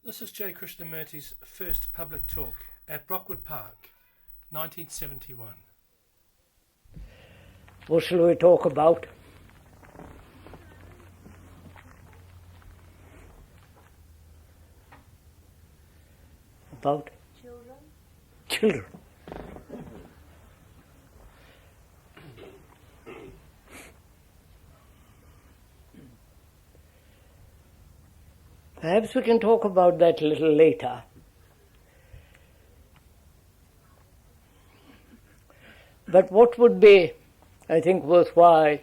This is J. Krishnamurti's first public talk at Brockwood Park, 1971. What shall we talk about? About? Children. Perhaps we can talk about that a little later. But what would be, I think, worthwhile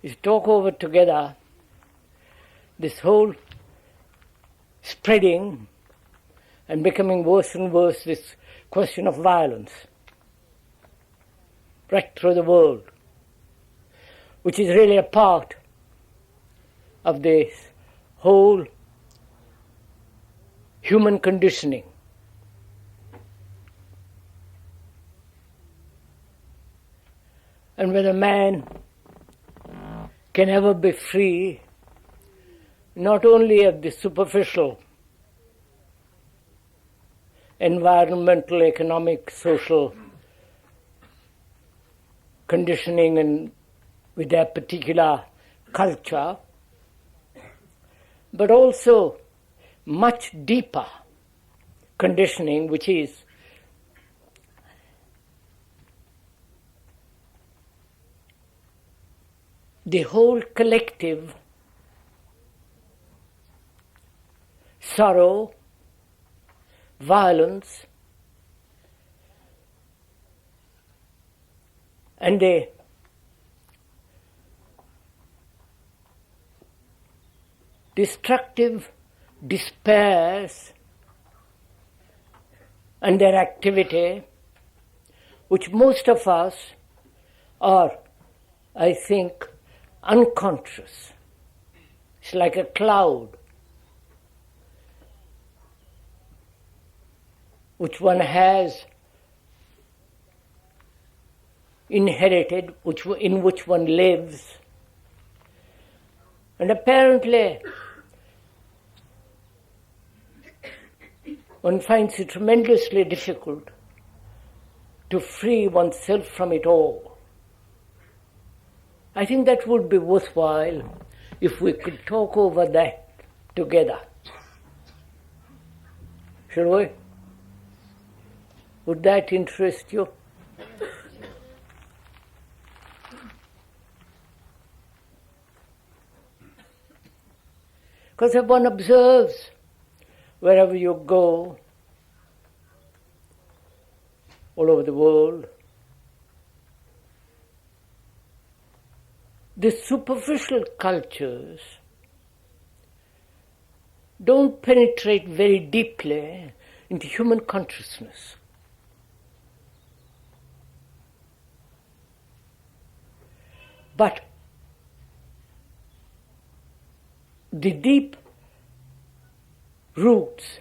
is talk over together this whole spreading and becoming worse and worse, this question of violence right through the world, which is really a part of this whole human conditioning. And whether man can ever be free, not only of the superficial environmental, economic, social conditioning and with their particular culture, but also much deeper conditioning, which is the whole collective sorrow, violence, and the destructive despairs and their activity, which most of us are, I think, unconscious. It's like a cloud which one has inherited, in which one lives. And apparently, one finds it tremendously difficult to free oneself from it all. I think that would be worthwhile if we could talk over that together. Shall we? Would that interest you? Because if one observes wherever you go, all over the world, the superficial cultures don't penetrate very deeply into human consciousness. But the deep roots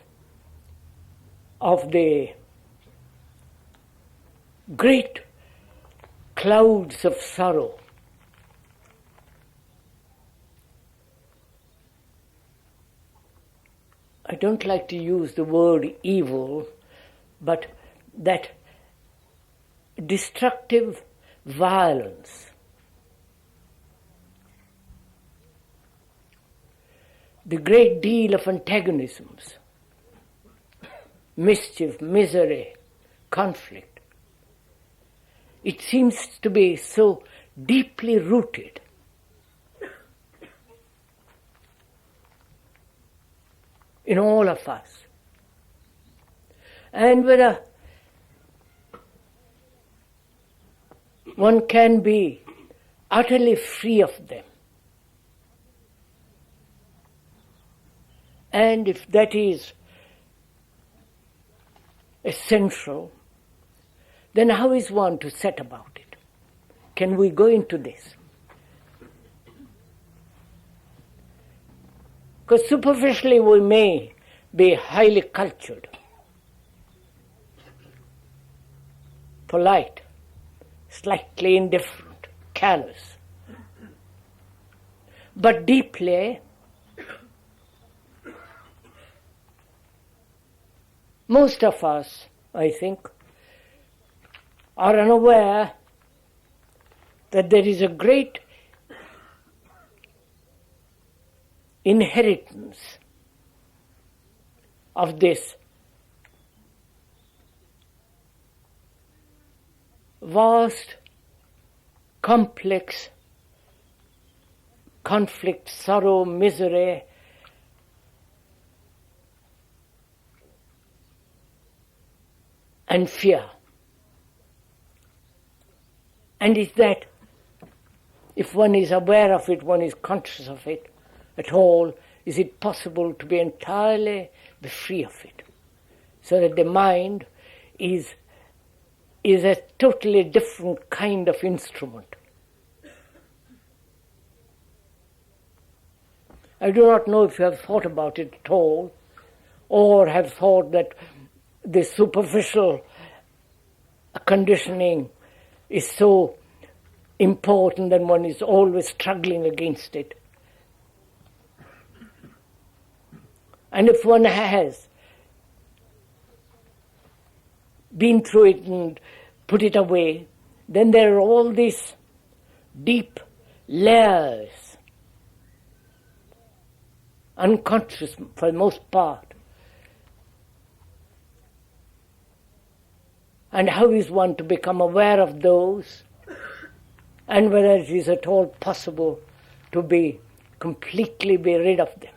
of the great clouds of sorrow I don't like to use the word evil, but that destructive violence, the great deal of antagonisms, mischief, misery, conflict, it seems to be so deeply rooted in all of us. And whether one can be utterly free of them, and if that is essential, then how is one to set about it? Can we go into this? Because superficially we may be highly cultured, polite, slightly indifferent, callous. But deeply, Most of us, I think, are unaware that there is a great inheritance of this vast, complex conflict, sorrow, misery, and fear. And it's that if one is aware of it, one is conscious of it at all, is it possible to be entirely free of it? So that the mind is a totally different kind of instrument. I do not know if you have thought about it at all, or have thought that the superficial conditioning is so important that one is always struggling against it. And if one has been through it and put it away, then there are all these deep layers, unconscious for the most part. And how is one to become aware of those, and whether it is at all possible to completely be rid of them?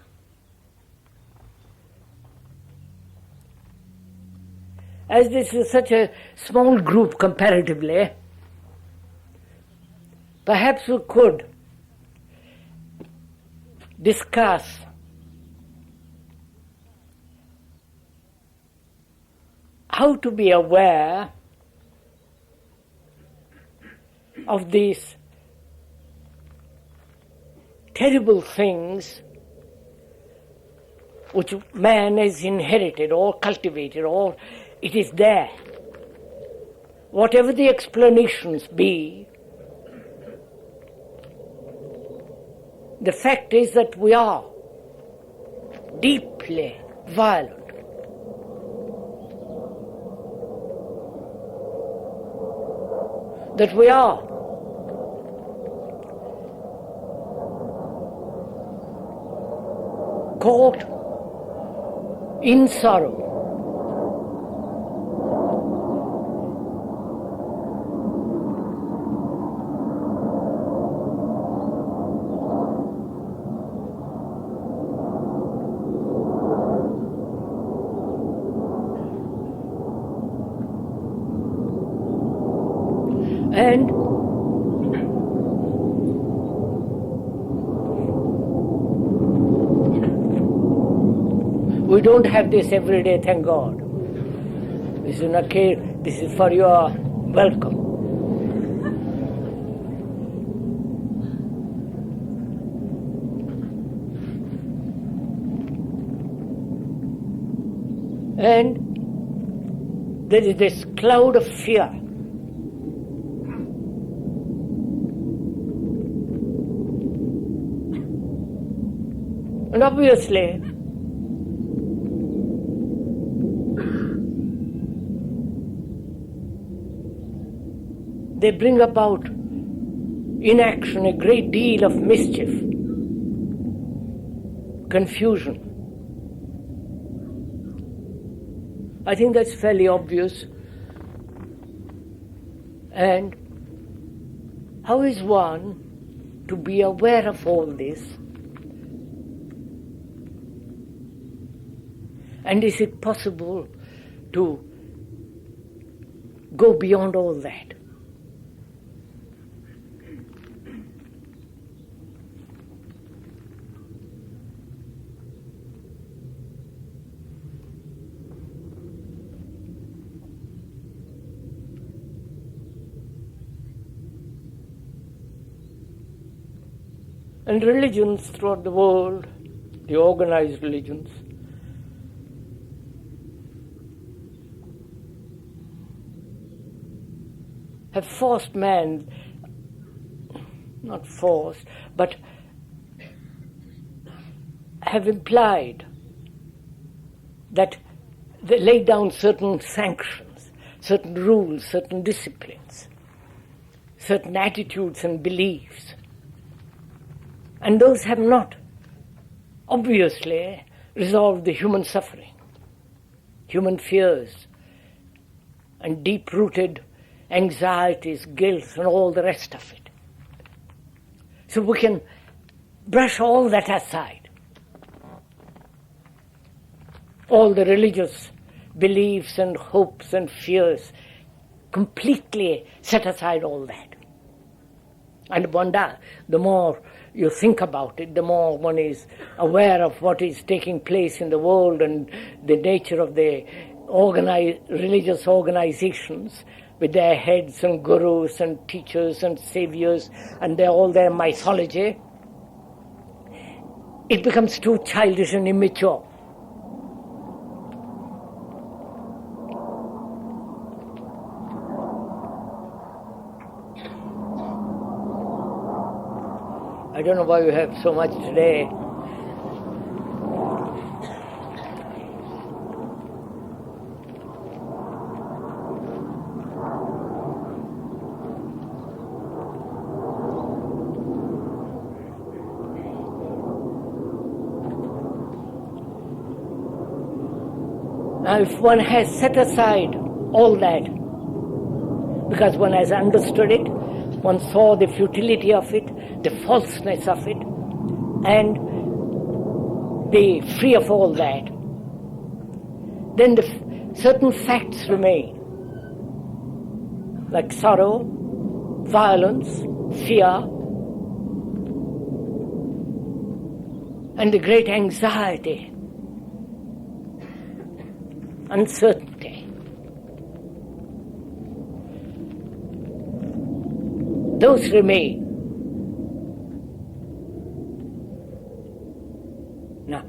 As this is such a small group comparatively, perhaps we could discuss how to be aware of these terrible things which man has inherited or cultivated, or it is there. Whatever the explanations be, the fact is that we are deeply violent. That we are caught in sorrow. And we don't have this every day, thank God. This is not care. This is for your welcome. And there is this cloud of fear. And obviously, they bring about in action a great deal of mischief, confusion. I think that's fairly obvious. And how is one to be aware of all this? And is it possible to go beyond all that? And religions throughout the world, the organized religions, have forced man, not forced, but have implied that they lay down certain sanctions, certain rules, certain disciplines, certain attitudes and beliefs. And those have not, obviously, resolved the human suffering, human fears, and deep-rooted anxieties, guilt, and all the rest of it. So we can brush all that aside. All the religious beliefs and hopes and fears, completely set aside all that. And the more you think about it, the more one is aware of what is taking place in the world and the nature of the religious organizations with their heads and gurus and teachers and saviors and all their mythology. It becomes too childish and immature. I don't know why you have so much today. Now, if one has set aside all that, because one has understood it, one saw the futility of it, the falseness of it, and be free of all that, then certain facts remain, like sorrow, violence, fear, and the great anxiety, uncertainty. Those remain. Now,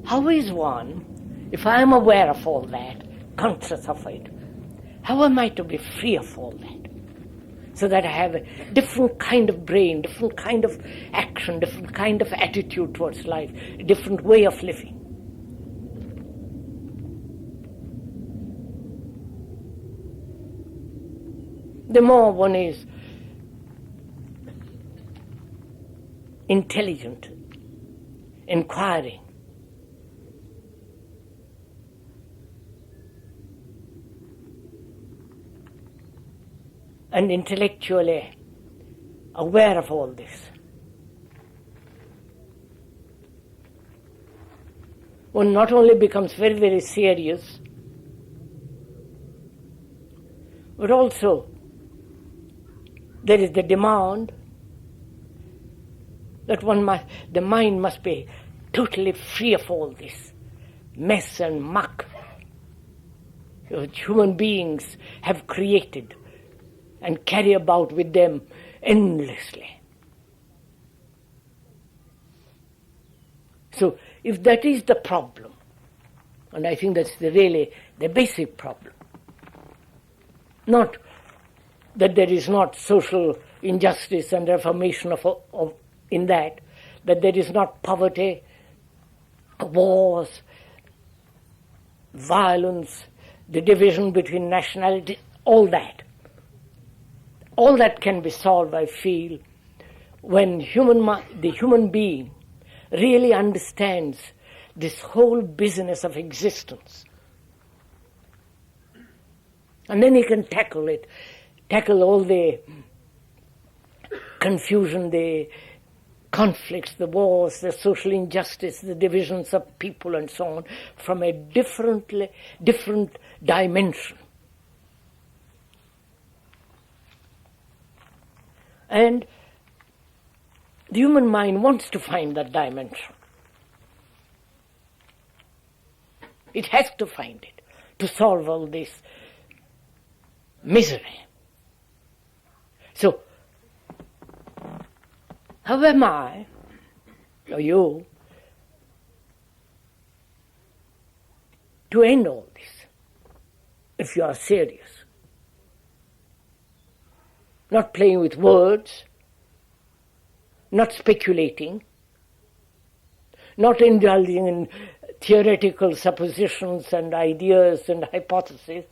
how is one, if I am aware of all that, conscious of it, how am I to be free of all that? So that I have a different kind of brain, different kind of action, different kind of attitude towards life, a different way of living. The more one is intelligent, inquiring, and intellectually aware of all this, one not only becomes very, very serious, but also there is the demand that the mind must be totally free of all this mess and muck which human beings have created and carry about with them endlessly. So if that is the problem, and I think that's really the basic problem, not that there is not social injustice and reformation in that there is not poverty, wars, violence, the division between nationality, all that. All that can be solved, I feel, when the human being really understands this whole business of existence. And then he can tackle all the confusion, the conflicts, the wars, the social injustice, the divisions of people and so on, from a different dimension. And the human mind wants to find that dimension. It has to find it to solve all this misery. So, how am I, or you, to end all this, if you are serious? Not playing with words, not speculating, not indulging in theoretical suppositions and ideas and hypotheses,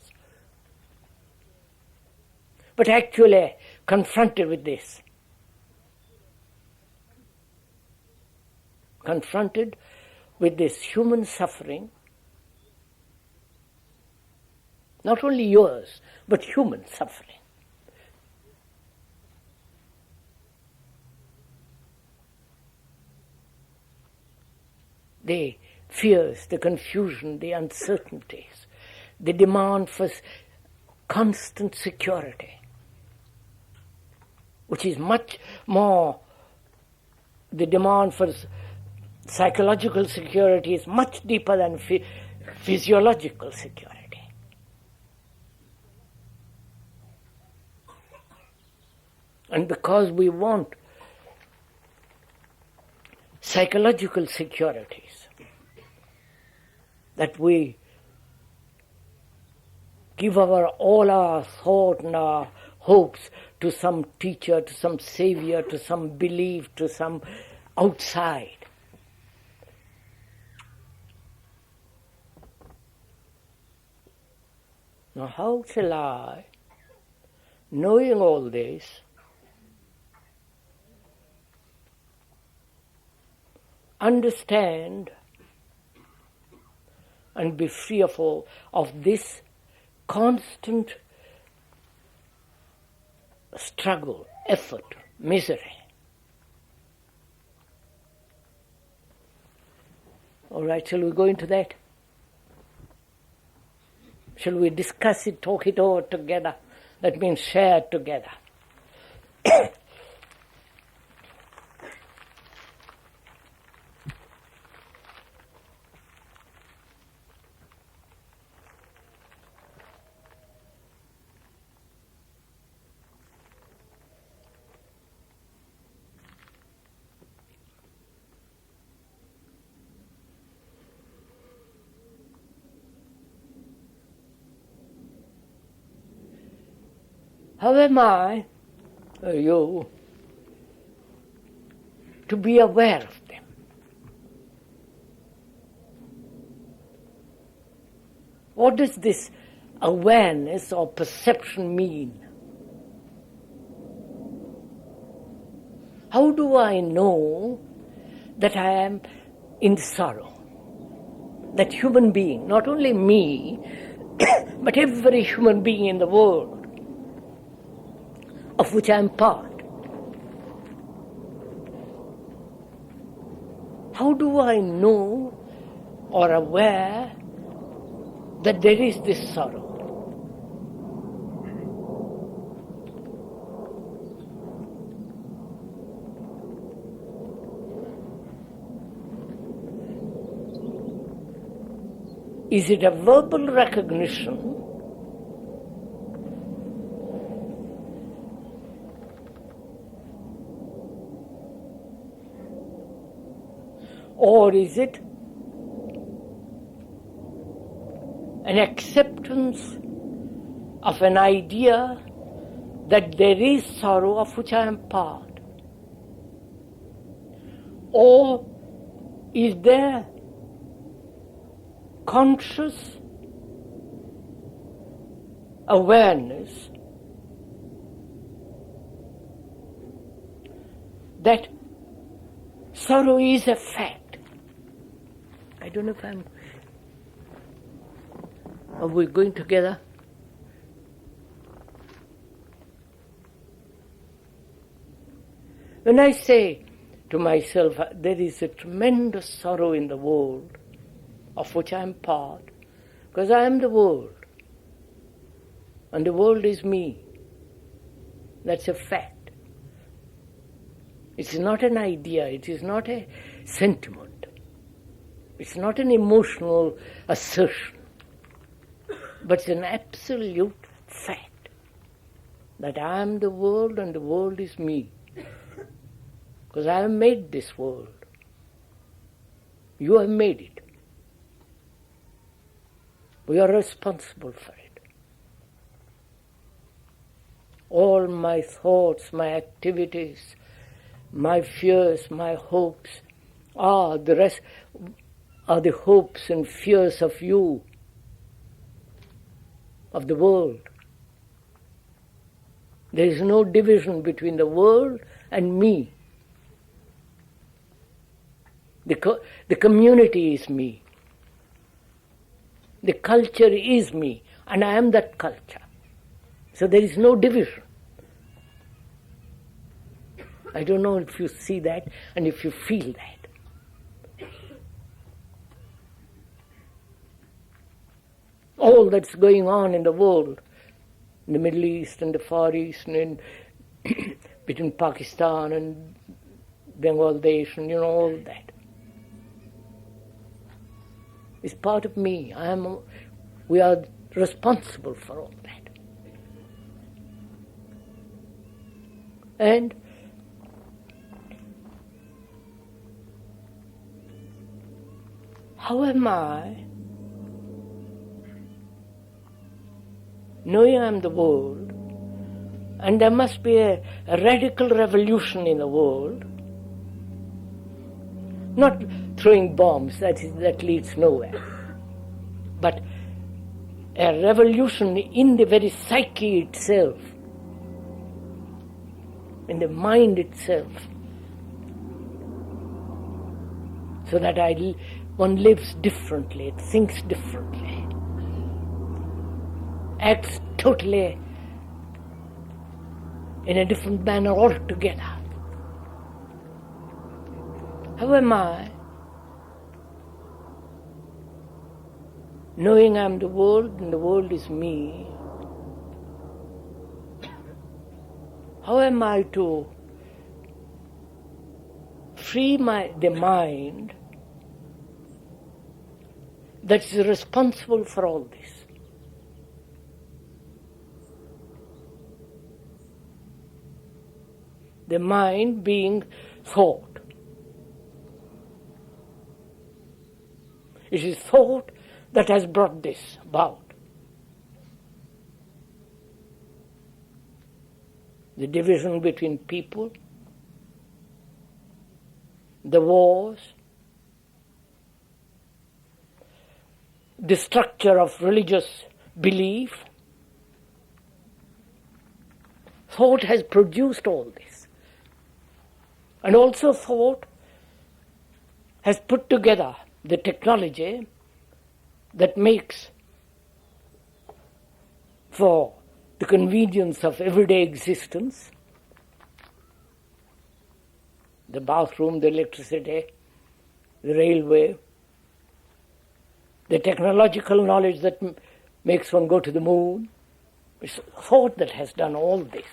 but actually confronted with this, human suffering, not only yours, but human suffering. The fears, the confusion, the uncertainties, the demand for constant security, which is much more, the demand for psychological security is much deeper than physiological security. And because we want psychological securities, that we give all our thought and our hopes to some teacher, to some savior, to some belief, to some outside. Now how shall I, knowing all this, understand and be free of this constant struggle, effort, misery? All right, shall we go into that? Shall we discuss it, talk it over together? That means share together. How am I, or you, to be aware of them? What does this awareness or perception mean? How do I know that I am in sorrow? That human being, not only me, but every human being in the world, of which I am part. How do I know or aware that there is this sorrow? Is it a verbal recognition, or is it an acceptance of an idea that there is sorrow of which I am part? Or is there conscious awareness that sorrow is a fact? I don't know if I'm... Are we going together? When I say to myself, there is a tremendous sorrow in the world of which I am part, because I am the world, and the world is me. That's a fact. It's not an idea, it is not a sentiment. It's not an emotional assertion, but it's an absolute fact that I am the world and the world is me. Because I have made this world. You have made it. We are responsible for it. All my thoughts, my activities, my fears, my hopes, the rest, are the hopes and fears of you, of the world. There is no division between the world and me. The community is me. The culture is me, and I am that culture. So there is no division. I don't know if you see that and if you feel that. All that's going on in the world, in the Middle East and the Far East, and between Pakistan and Bangladesh, and all that, is part of me. We are responsible for all that. And how am I, knowing I am the world, and there must be a radical revolution in the world, not throwing bombs, that leads nowhere, but a revolution in the very psyche itself, in the mind itself, so that one lives differently, thinks differently, acts totally in a different manner altogether. How am I, knowing I am the world and the world is me, how am I to free the mind that's responsible for all this? The mind being thought. It is thought that has brought this about. The division between people, the wars, the structure of religious belief. Thought has produced all this. And also thought has put together the technology that makes for the convenience of everyday existence, the bathroom, the electricity, the railway, the technological knowledge that makes one go to the moon. It's thought that has done all this.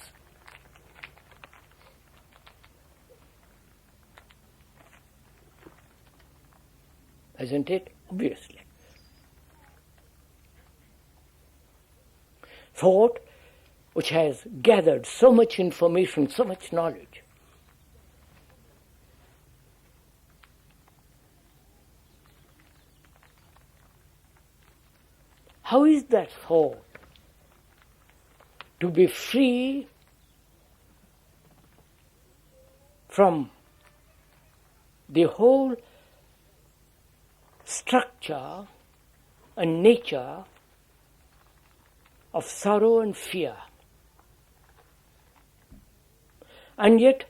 Isn't it? Obviously. Thought which has gathered so much information, so much knowledge. How is that thought to be free from the whole structure and nature of sorrow and fear, and yet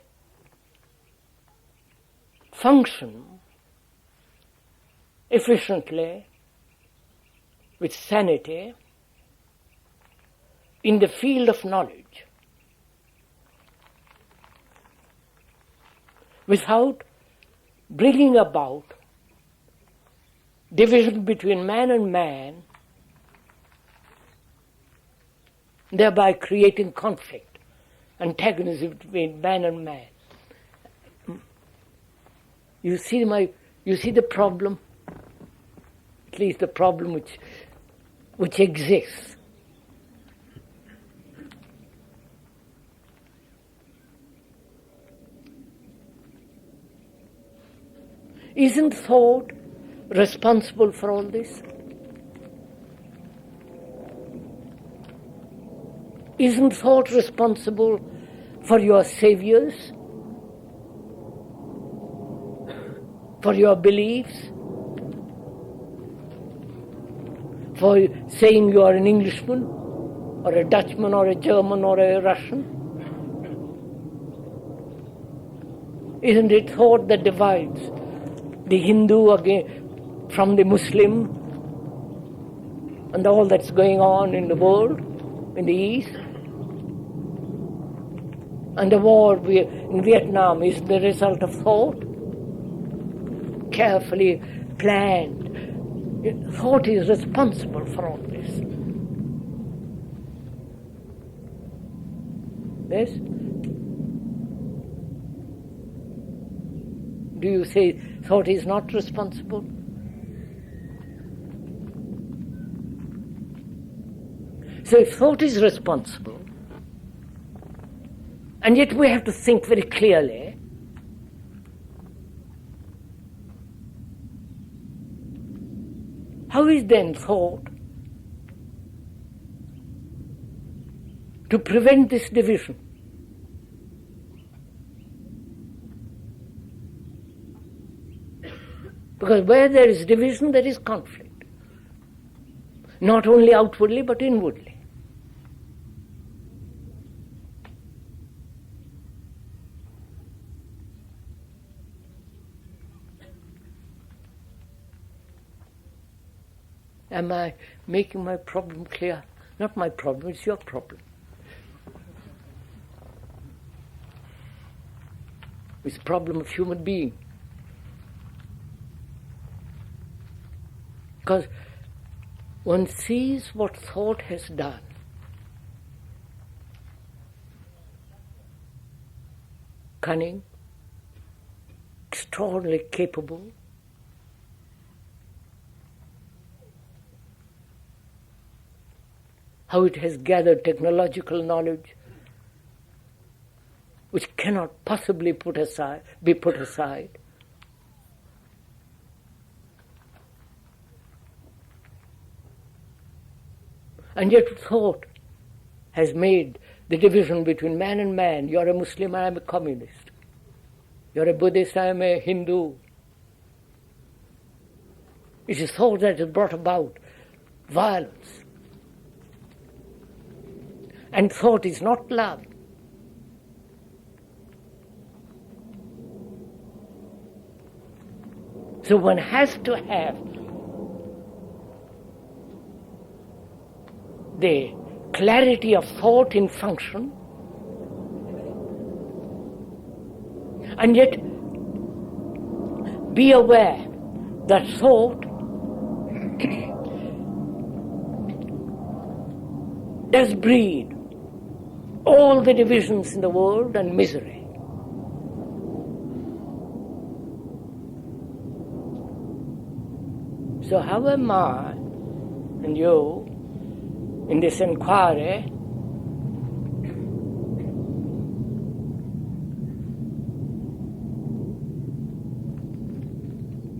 function efficiently with sanity in the field of knowledge, without bringing about division between man and man, thereby creating conflict, antagonism between man and man. You see the problem, at least the problem which exists. Isn't thought responsible for all this? Isn't thought responsible for your saviors, for your beliefs, for saying you are an Englishman, or a Dutchman, or a German, or a Russian? Isn't it thought that divides the Hindu again from the Muslim and all that's going on in the world, in the East? And the war in Vietnam is the result of thought, carefully planned. Thought is responsible for all this. Yes? Do you say thought is not responsible? So if thought is responsible, and yet we have to think very clearly, how is then thought to prevent this division? Because where there is division, there is conflict. Not only outwardly, but inwardly. Am I making my problem clear? Not my problem, it's your problem. It's the problem of human being. Because one sees what thought has done. Cunning, extraordinarily capable, how it has gathered technological knowledge which cannot possibly be put aside. And yet thought has made the division between man and man. You're a Muslim, I am a communist. You're a Buddhist, I am a Hindu. It is thought that has brought about violence. And thought is not love. So one has to have the clarity of thought in function, and yet be aware that thought does breed all the divisions in the world and misery. So how am I and you in this inquiry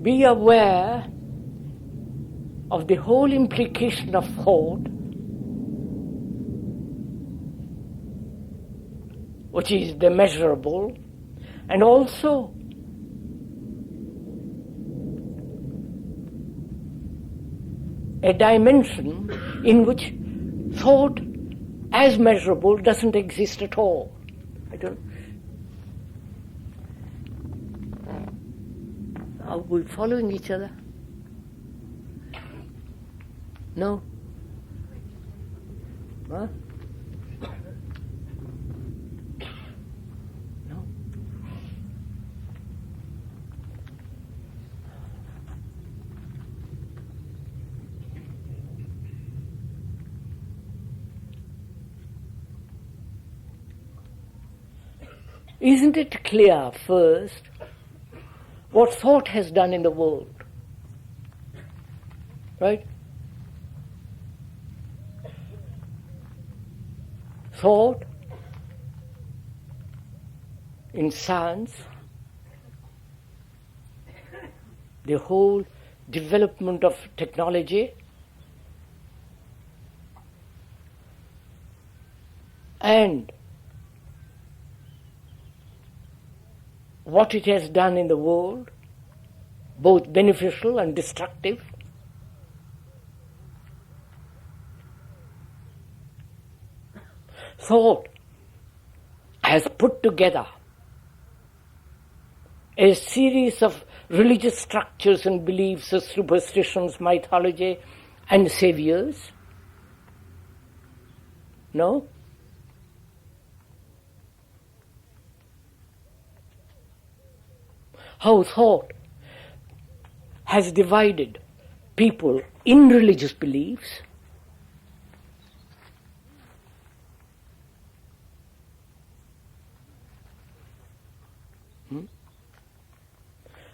be aware of the whole implication of thought, which is the measurable, and also a dimension in which thought as measurable doesn't exist at all. Are we following each other? No? Huh? No? Isn't it clear first what thought has done in the world? Right? Thought in science, the whole development of technology, and what it has done in the world, both beneficial and destructive. thought has put together a series of religious structures and beliefs, superstitions, mythology, and saviors. No? How thought has divided people in religious beliefs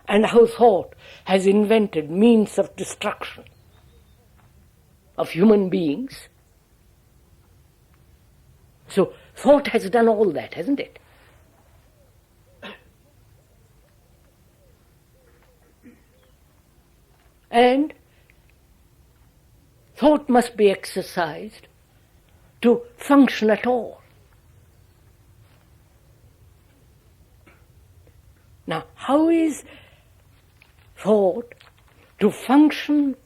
and how thought has invented means of destruction of human beings. So thought has done all that, hasn't it? And thought must be exercised to function at all. Now, how is thought to function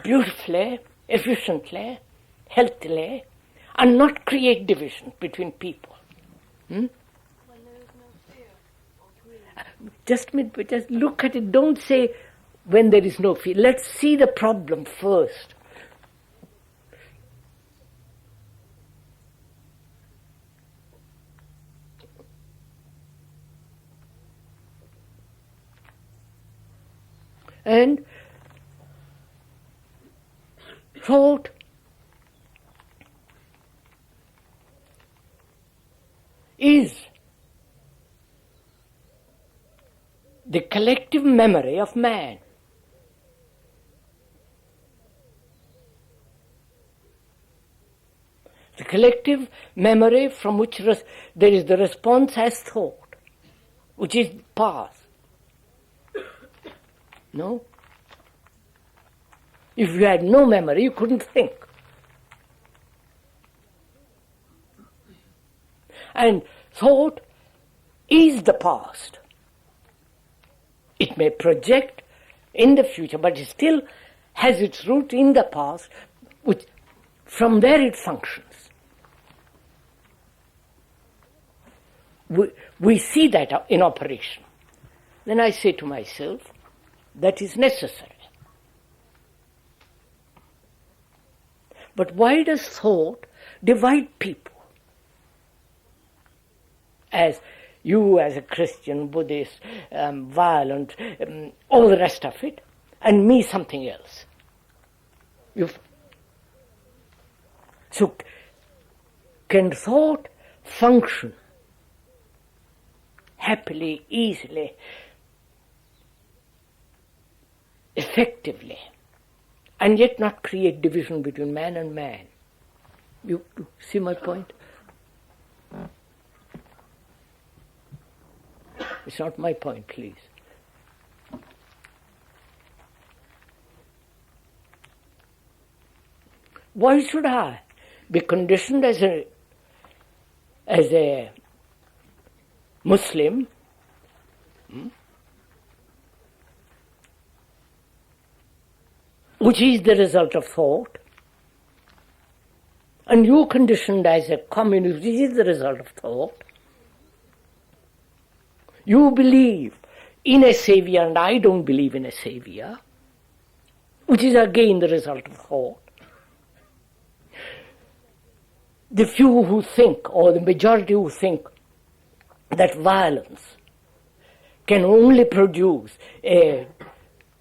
beautifully, efficiently, healthily, and not create division between people? When there is no fear or greed. Just look at it. Don't say when there is no fear. Let's see the problem first. And thought is the collective memory of man. The collective memory from which there is the response as thought, which is past. No? If you had no memory, you couldn't think. And thought is the past. It may project in the future, but it still has its root in the past, which from there it functions. We see that in operation. Then I say to myself, that is necessary. But why does thought divide people? As you as a Christian, Buddhist, violent, all the rest of it, and me something else. So can thought function happily, easily, effectively, and yet not create division between man and man? You see my point? It's not my point, please. Why should I be conditioned as a Muslim which is the result of thought, and you conditioned as a communist, which is the result of thought? You believe in a savior and I don't believe in a savior, which is again the result of thought. The few who think, or the majority who think, that violence can only produce a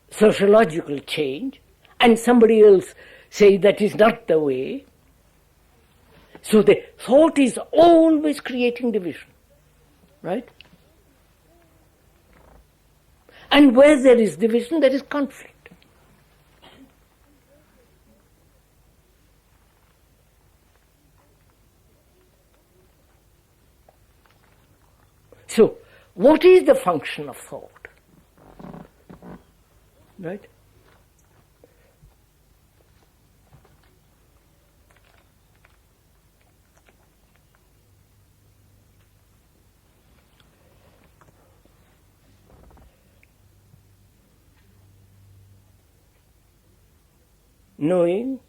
sociological change, and somebody else say that is not the way. So the thought is always creating division, right? And where there is division, there is conflict. So, what is the function of thought? Right? Knowing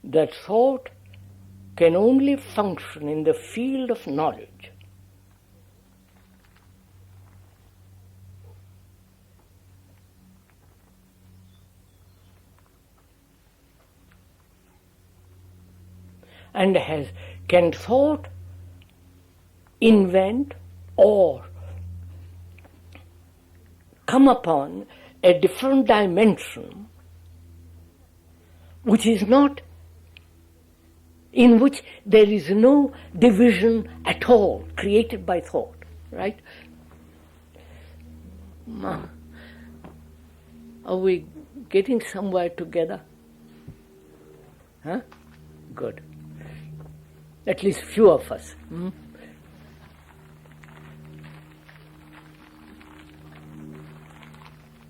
that thought can only function in the field of knowledge. And can thought invent or come upon a different dimension which is not, in which there is no division at all created by thought, right? Are we getting somewhere together? Huh? Good. At least few of us.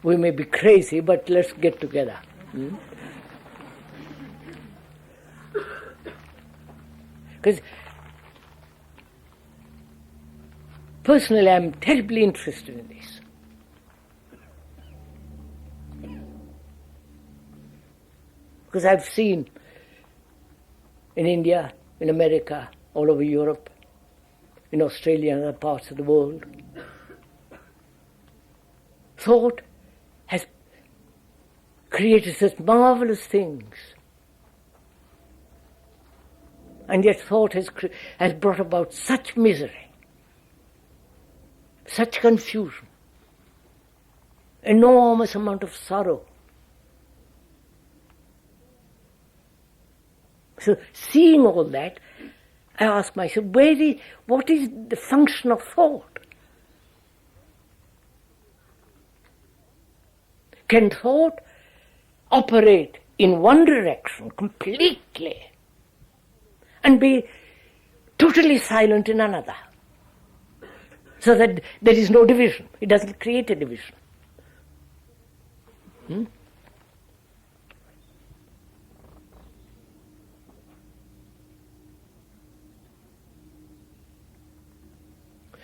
We may be crazy, but let's get together. Because personally, I'm terribly interested in this. Because I've seen in India, in America, all over Europe, in Australia and other parts of the world, thought has created such marvelous things. And yet thought has brought about such misery, such confusion, enormous amount of sorrow. So seeing all that, I ask myself, what is the function of thought? Can thought operate in one direction completely and be totally silent in another, so that there is no division? It doesn't create a division.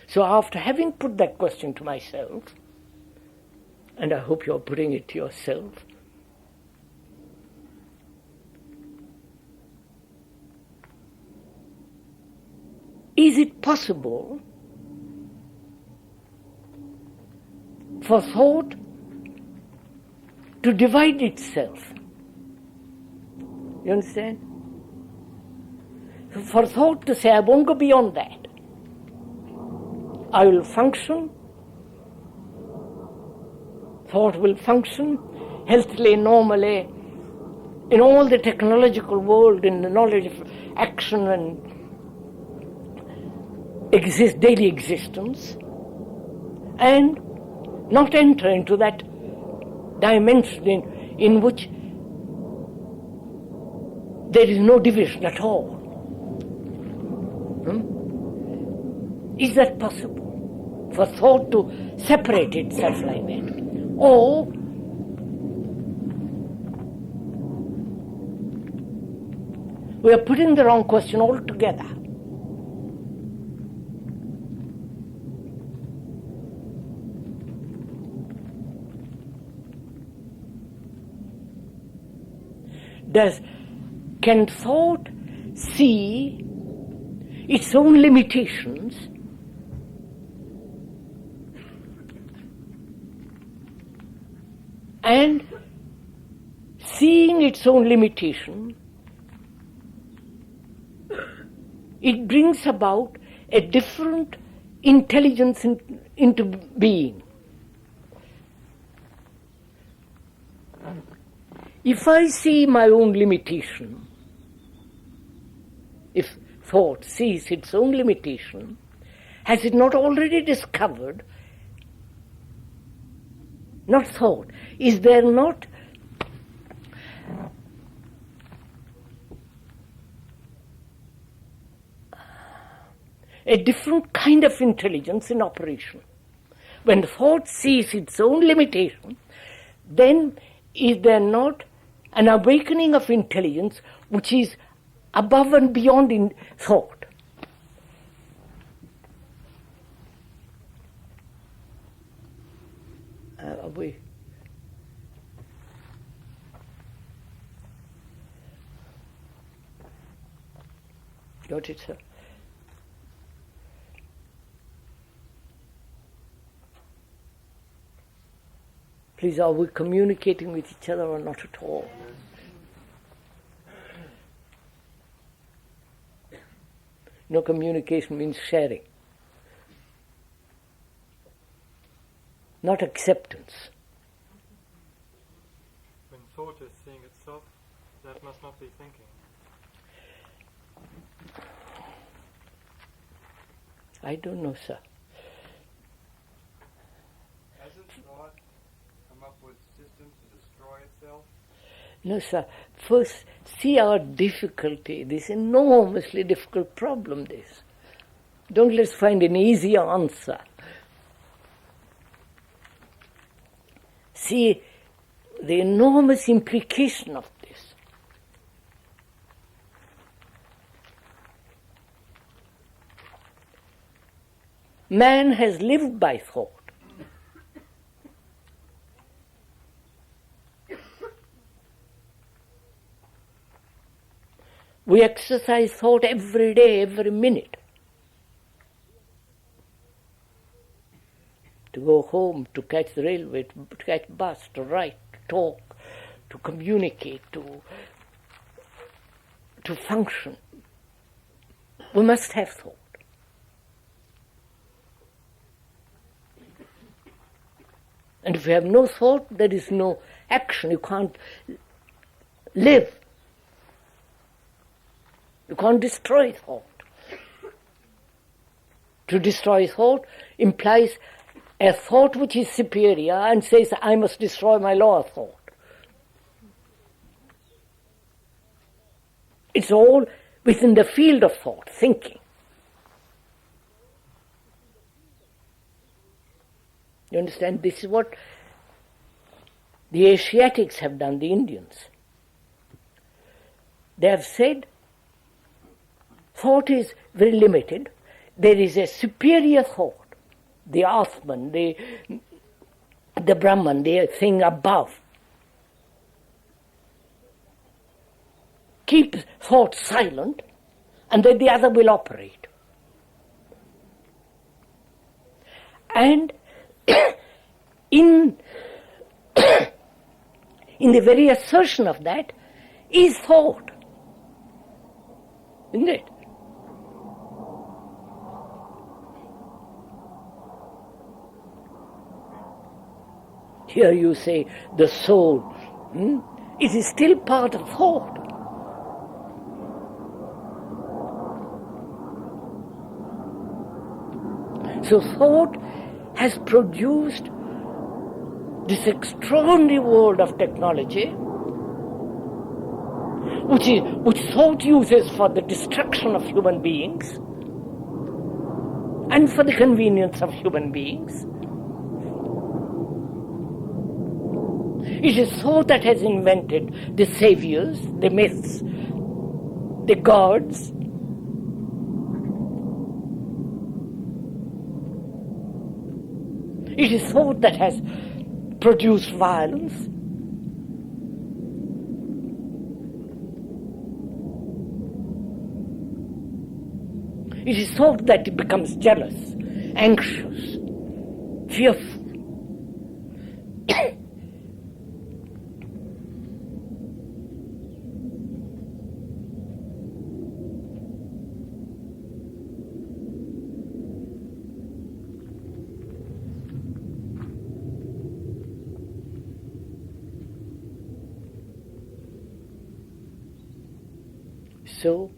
So after having put that question to myself, and I hope you're putting it to yourself, is it possible for thought to divide itself? You understand? For thought to say, I won't go beyond that. I will function, thought will function healthily, normally, in all the technological world, in the knowledge of action and daily existence, and not enter into that dimension in which there is no division at all. Is that possible for thought to separate itself like that? Or we are putting the wrong question altogether. Can thought see its own limitations and seeing its own limitation, it brings about a different intelligence into being? If I see my own limitation, if thought sees its own limitation, has it not already discovered, not thought, is there not a different kind of intelligence in operation? When thought sees its own limitation, then is there not an awakening of intelligence which is above and beyond in thought? Got it, sir? Please, are we communicating with each other or not at all? No, communication means sharing, not acceptance. When thought is seeing itself, that must not be thinking. I don't know, sir. Hasn't thought come up with systems to destroy itself? No, sir. First, see our difficulty, this enormously difficult problem, this. Don't let's find an easy answer. See the enormous implication of this. Man has lived by thought. We exercise thought every day, every minute. To go home, to catch the railway, to catch bus, to write, to talk, to communicate, to function. We must have thought. And if you have no thought, there is no action. You can't live. You can't destroy thought. To destroy thought implies a thought which is superior and says, I must destroy my lower thought. It's all within the field of thought, thinking. You understand? This is what the Asiatics have done, the Indians. They have said, thought is very limited. There is a superior thought, the Atman, the Brahman, the thing above. Keep thought silent, and then the other will operate. And in the very assertion of that is thought, isn't it? Here you say the soul. It is still part of thought. So thought has produced this extraordinary world of technology, which thought uses for the destruction of human beings and for the convenience of human beings. It is thought that has invented the saviors, the myths, the gods. It is thought that has produced violence. It is thought that it becomes jealous, anxious, fearful. So,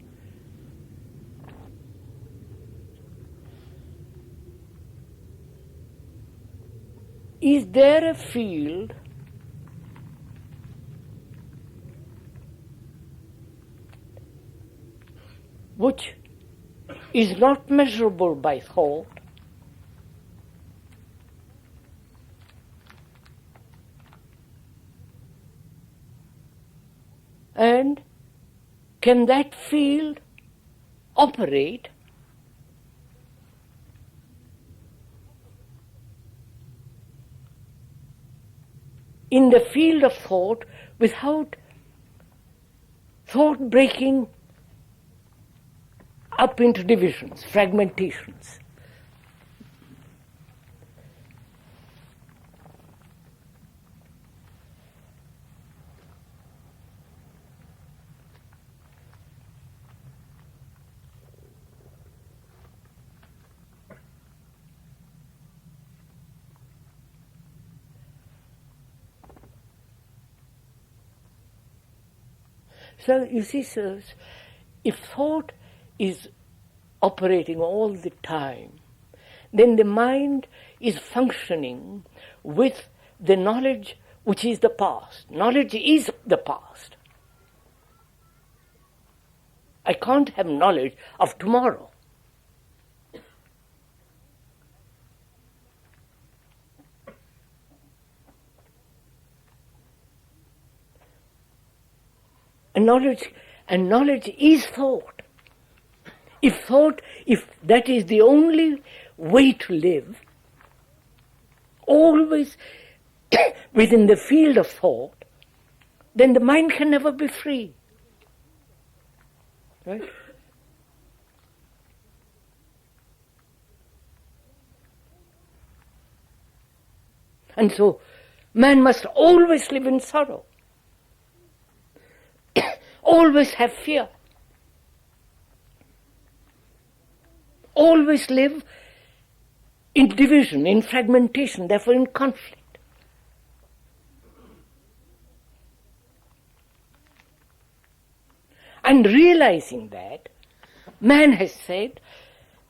is there a field which is not measurable by thought, and can that field operate in the field of thought without thought breaking up into divisions, fragmentations. So you see, sirs, if thought is operating all the time, then the mind is functioning with the knowledge which is the past. Knowledge is the past. I can't have knowledge of tomorrow. And knowledge is thought. If that is the only way to live, always within the field of thought, then the mind can never be free. Right? And so, man must always live in sorrow. Always have fear. Always live in division, in fragmentation, therefore in conflict. And realizing that, man has said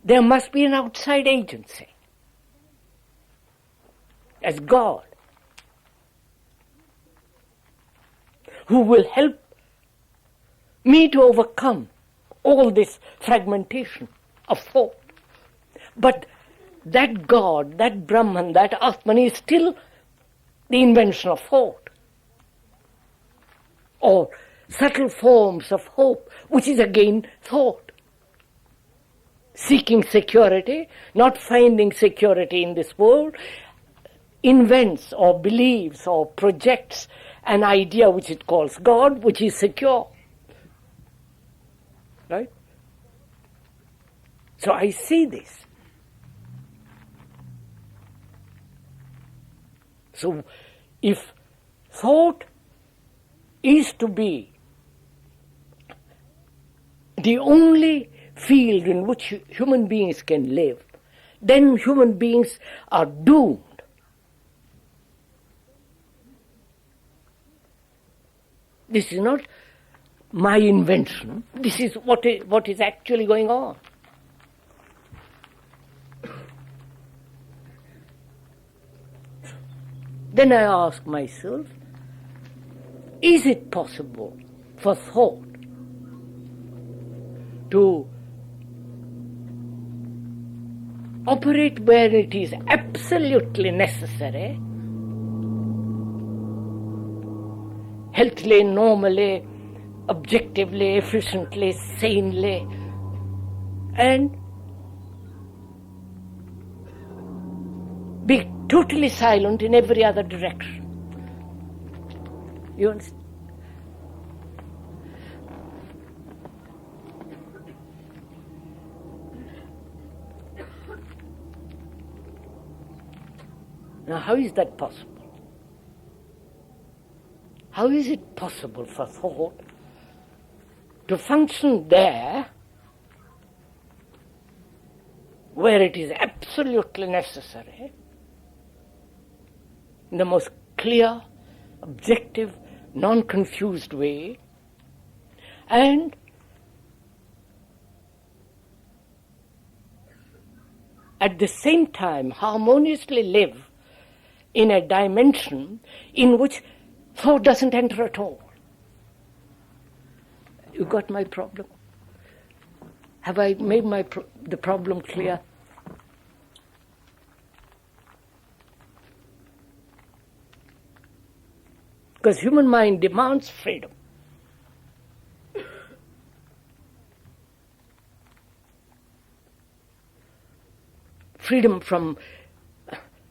there must be an outside agency, as God, who will help me to overcome all this fragmentation of thought. But that God, that Brahman, that Atman is still the invention of thought, or subtle forms of hope, which is again thought. Seeking security, not finding security in this world, invents or believes or projects an idea which it calls God, which is secure. Right? So I see this. So if thought is to be the only field in which human beings can live, then human beings are doomed. This is not my invention. This is what is actually going on. Then I ask myself, is it possible for thought to operate where it is absolutely necessary, healthily, normally, objectively, efficiently, sanely, and be totally silent in every other direction? You understand? Now, how is that possible? How is it possible for thought to function there where it is absolutely necessary, in the most clear, objective, non-confused way, and at the same time harmoniously live in a dimension in which thought doesn't enter at all? You got my problem? Have I made the problem clear? Because human mind demands freedom. Freedom from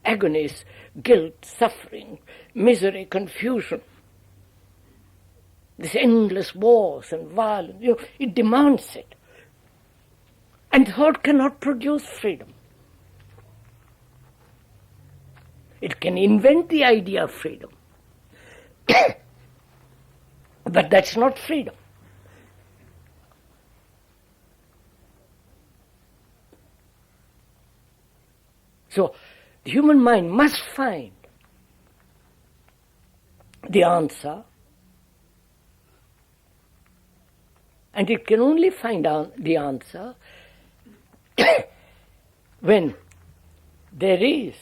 agonies, guilt, suffering, misery, confusion. These endless wars and violence, it demands it. And thought cannot produce freedom. It can invent the idea of freedom. But that's not freedom. So the human mind must find the answer, and it can only find the answer when there is,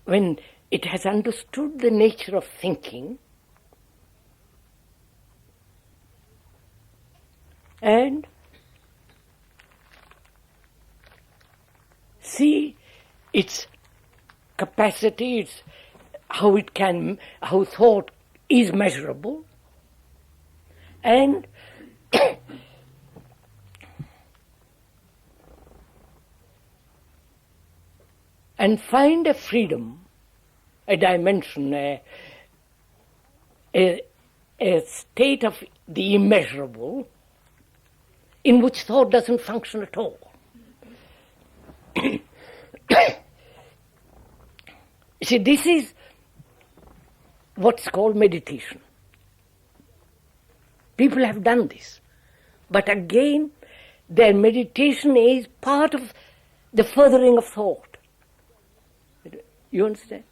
when it has understood the nature of thinking and see its capacity, its how thought is measurable, and and find a freedom, a dimension, a state of the immeasurable in which thought doesn't function at all. See, this is what's called meditation. People have done this. But again, their meditation is part of the furthering of thought. You understand?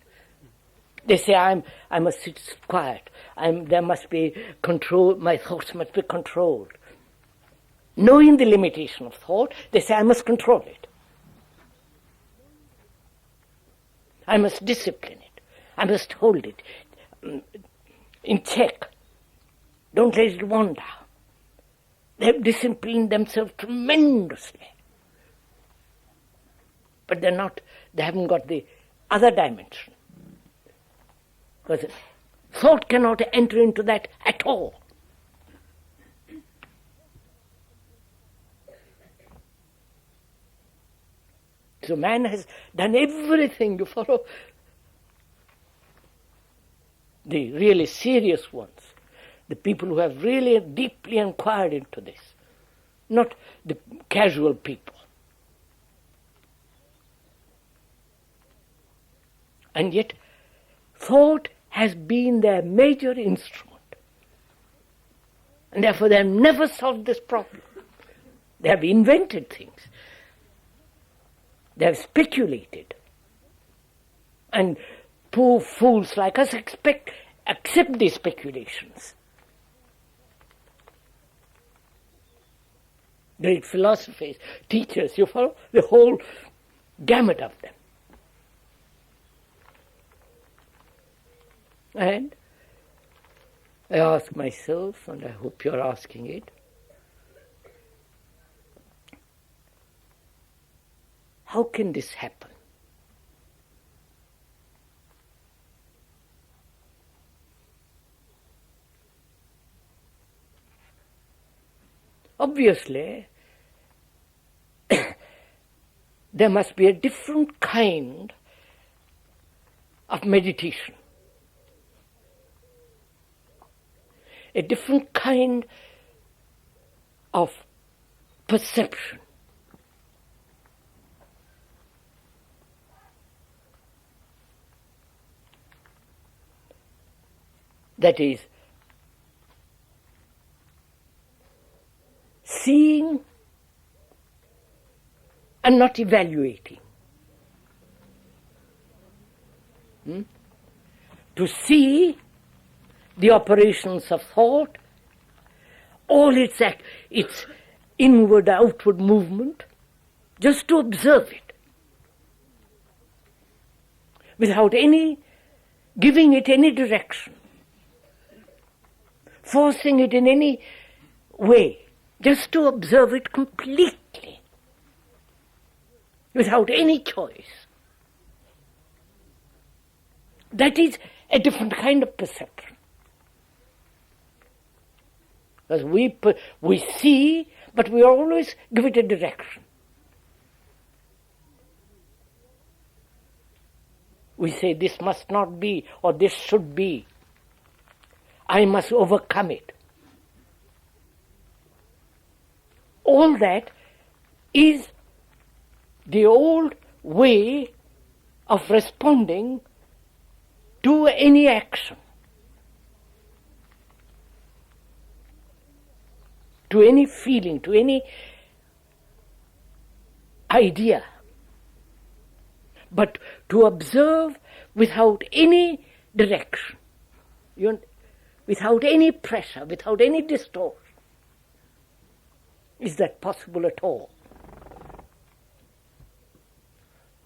They say, I must sit quiet. There must be control, my thoughts must be controlled. Knowing the limitation of thought, they say, I must control it. I must discipline it. I must hold it in check. Don't let it wander. They have disciplined themselves tremendously. But they haven't got the other dimension. Because thought cannot enter into that at all. So man has done everything, you follow? The really serious ones, the people who have really deeply inquired into this, not the casual people. And yet, thought has been their major instrument. And therefore they have never solved this problem. They have invented things. They have speculated. And poor fools like us accept these speculations. Great philosophers, teachers, you follow? The whole gamut of them. And I ask myself, and I hope you're asking it, how can this happen? Obviously, there must be a different kind of meditation, a different kind of perception. That is, seeing and not evaluating. To see the operations of thought, all its inward, outward movement, just to observe it, without giving it any direction, forcing it in any way, just to observe it completely, without any choice. That is a different kind of perception. Because we see, but we always give it a direction. We say this must not be, or this should be. I must overcome it. all that is the old way of responding to any action, to any feeling, to any idea, but to observe without any direction, without any pressure, without any distortion. Is that possible at all?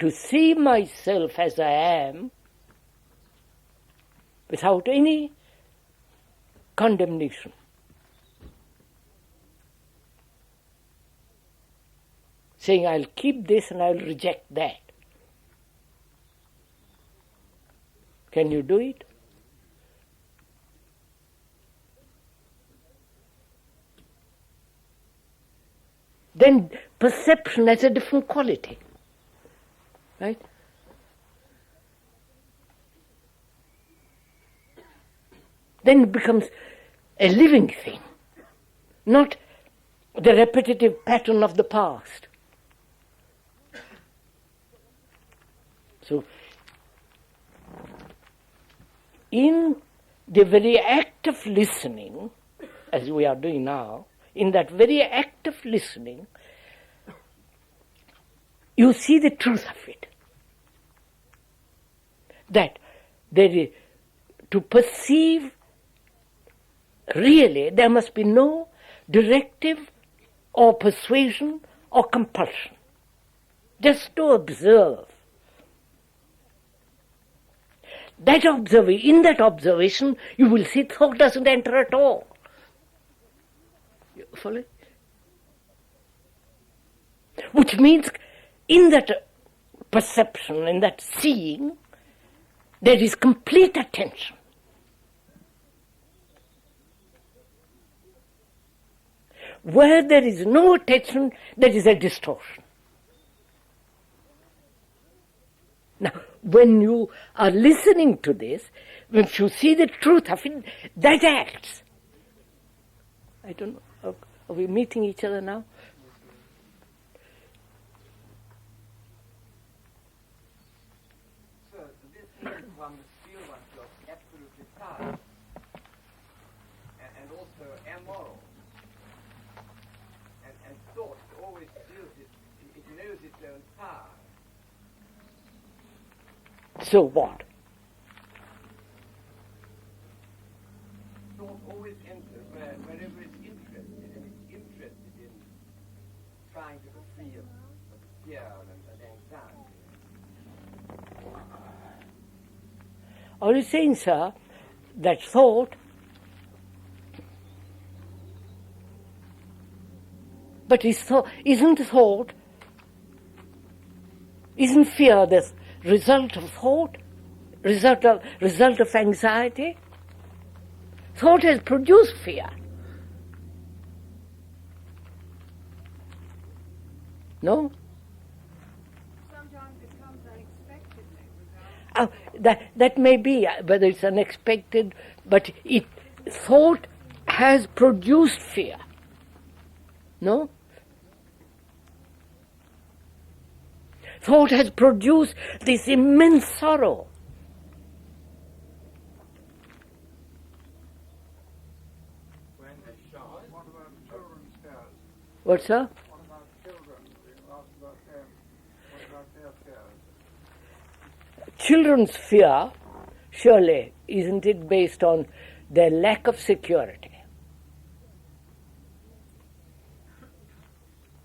To see myself as I am without any condemnation. Saying, I'll keep this and I'll reject that. Can you do it? Then perception has a different quality, right? Then it becomes a living thing, not the repetitive pattern of the past. So, in the very act of listening, as we are doing now, in that very act of listening, you see the truth of it. That there is, to perceive really, there must be no directive or persuasion or compulsion. Just to observe. In that observation, you will see thought doesn't enter at all. You follow? Which means, in that perception, in that seeing, there is complete attention. Where there is no attention, there is a distortion. Now, when you are listening to this, if you see the truth of it, that acts. I don't know, are we meeting each other now? So this means one must feel oneself absolutely tired and also amoral. And thought always feels it knows its own power. So what? Thought always enters wherever it's interested, and it's interested in trying to be free of fear and anxiety. Are you saying, sir, that thought, but isn't fear the result of thought, result of anxiety? Thought has produced fear. No? Sometimes it comes unexpectedly. That may be, whether it's unexpected, but thought has produced fear. No? Thought has produced this immense sorrow. When they shout, What about children's fears? What, sir? What about children? We asked about them. What about their fears? Children's fear, surely, isn't it based on their lack of security?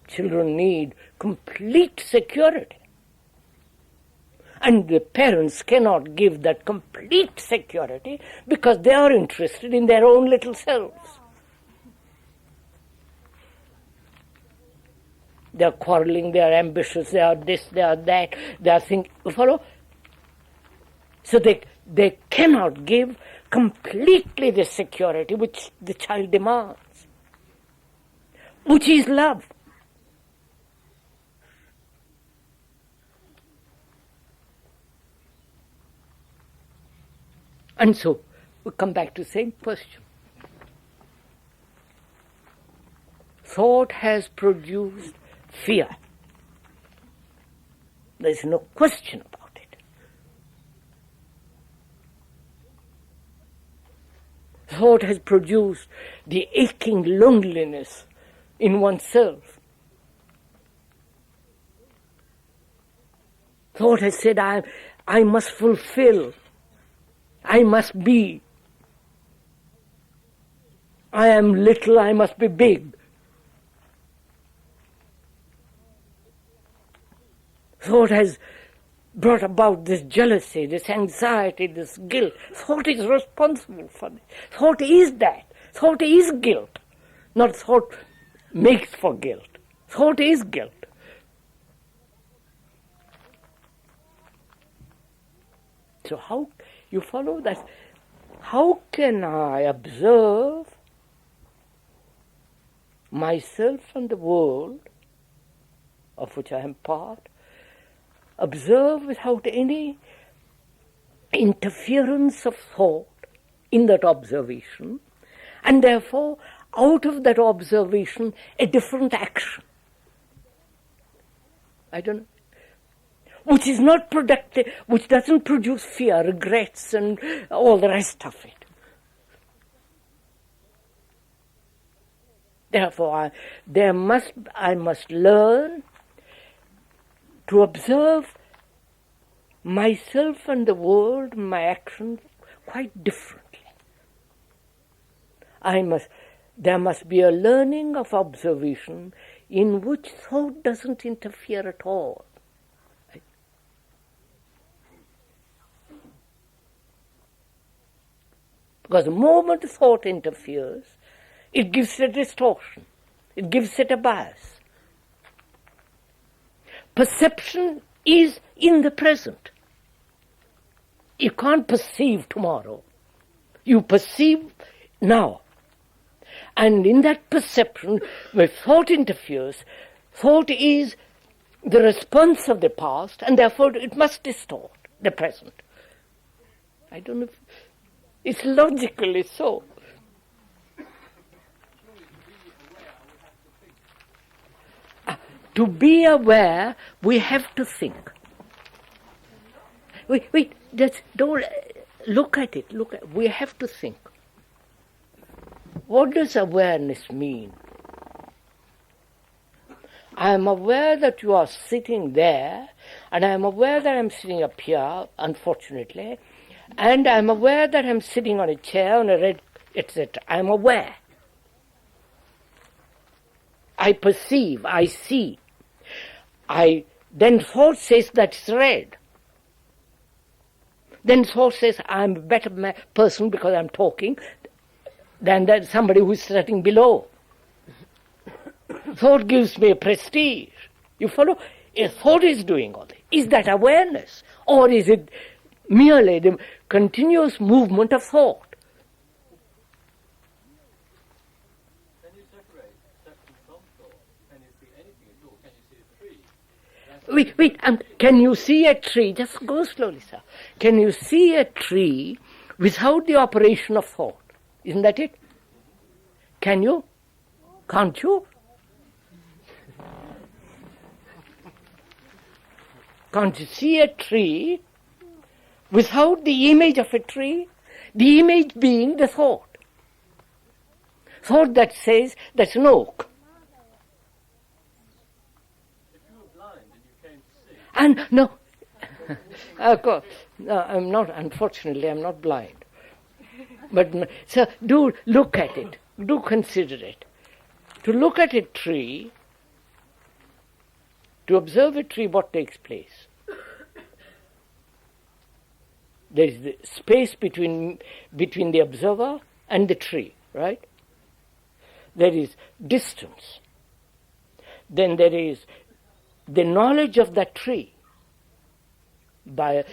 Children need complete security. And the parents cannot give that complete security because they are interested in their own little selves. They are quarreling, they are ambitious, they are this, they are that, they are thinking, follow? So they cannot give completely the security which the child demands, which is love. And so, we come back to the same question. thought has produced fear. There's no question about it. Thought has produced the aching loneliness in oneself. Thought has said, I must fulfill, I must be. I am little, I must be big. Thought has brought about this jealousy, this anxiety, this guilt. Thought is responsible for this. Thought is that. Thought is guilt. Not thought makes for guilt. Thought is guilt. So how, you follow that? How can I observe myself and the world of which I am part, observe without any interference of thought in that observation, and therefore out of that observation a different action? I don't know. Which is not productive, which doesn't produce fear, regrets, and all the rest of it. Therefore, I must learn to observe myself and the world, my actions, quite differently. There must be a learning of observation in which thought doesn't interfere at all. Because the moment thought interferes, it gives it a distortion. It gives it a bias. Perception is in the present. You can't perceive tomorrow. You perceive now. And in that perception, where thought interferes, thought is the response of the past, and therefore it must distort the present. I don't know if it's logically so. To be aware, we have to think. Wait, don't look at it. We have to think. What does awareness mean? I am aware that you are sitting there, and I am aware that I am sitting up here, unfortunately, and I am aware that I am sitting on a chair, on a red, etc. I am aware. I perceive, I see. Then thought says that's red. Then thought says I'm a better person because I'm talking than that somebody who's sitting below. Thought gives me a prestige. You follow? If thought is doing all this, is that awareness? Or is it merely the continuous movement of thought? Can you separate perception from thought? Can you see anything at all? Can you see a tree? Wait, can you see a tree? Just go slowly, sir. Can you see a tree without the operation of thought? Isn't that it? Can you? Can't you? Can't you see a tree without the image of a tree? The image being the thought. Thought that says that's an oak. If you were blind and you came to see, And no, of course, no, I'm not, unfortunately, I'm not blind. But, so, do look at it, do consider it. To look at a tree, to observe a tree, what takes place? There is the space between the observer and the tree, right? There is distance. Then there is the knowledge of that tree by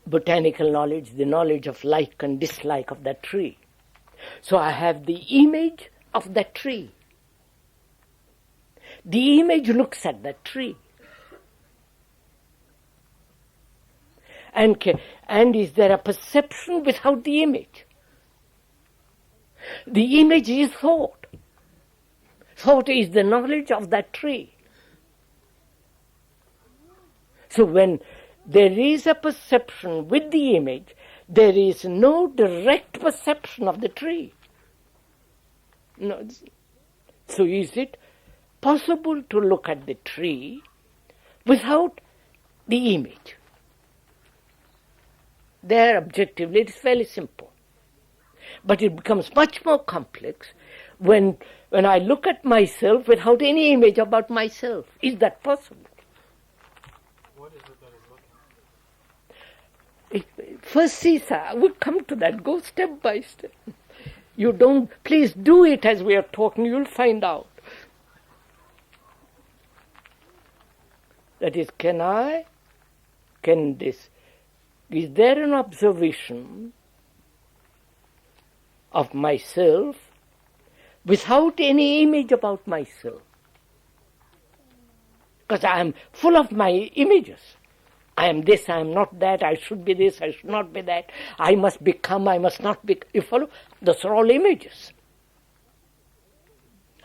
botanical knowledge, the knowledge of like and dislike of that tree. So I have the image of that tree. The image looks at that tree. And is there a perception without the image? The image is thought. Thought is the knowledge of that tree. So when there is a perception with the image, there is no direct perception of the tree. No. So is it possible to look at the tree without the image? There, objectively, it is fairly simple. But it becomes much more complex when I look at myself without any image about myself. Is that possible? What is it that is looking? First, see, sir, we'll come to that. Go step by step. You don't, please do it as we are talking, you'll find out. That is, is there an observation of myself without any image about myself? Because I am full of my images. I am this, I am not that, I should be this, I should not be that, I must become, I must not be. You follow? Those are all images.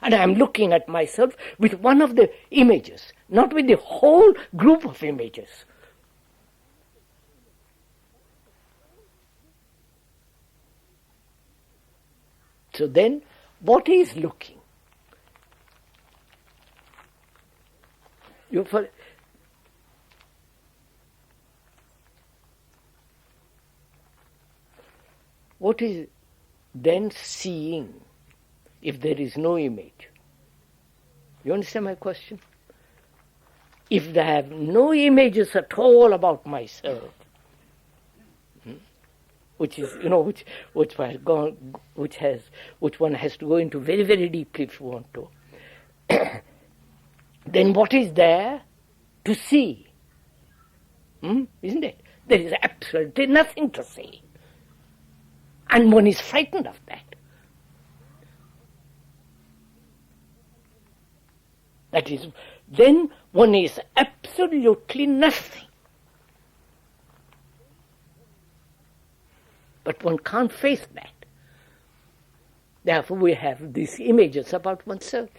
And I am looking at myself with one of the images, not with the whole group of images. So then, what is looking? You follow? What is then seeing if there is no image? You understand my question? If I have no images at all about myself, which is, which one has to go into very, very deeply if you want to, then what is there to see? Isn't it? There is absolutely nothing to see. And one is frightened of that. That is, then one is absolutely nothing. But one can't face that. Therefore we have these images about oneself.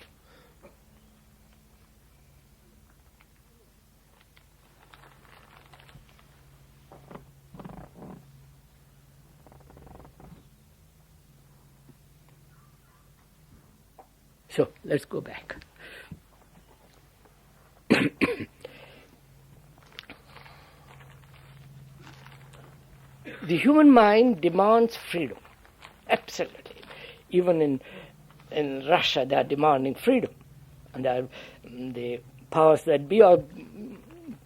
So, let's go back. The human mind demands freedom. Absolutely. Even in Russia they are demanding freedom. And the powers that be are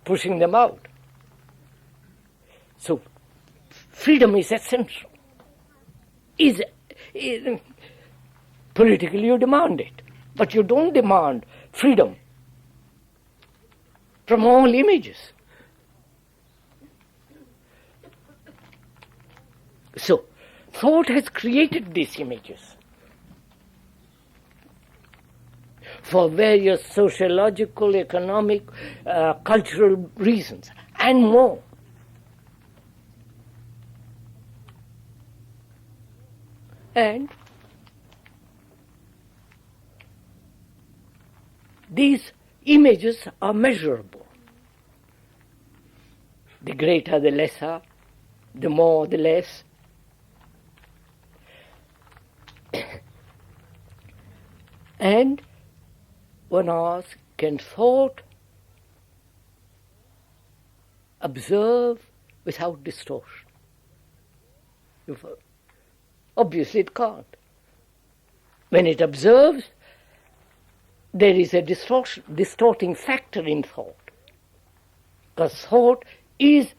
pushing them out. So, freedom is essential. Politically you demand it. But you don't demand freedom from all images. So, thought has created these images for various sociological, economic, cultural reasons, and more. And these images are measurable. The greater, the lesser, the more, the less. And one asks, can thought observe without distortion? Obviously it can't. When it observes, there is a distorting factor in thought. Because thought is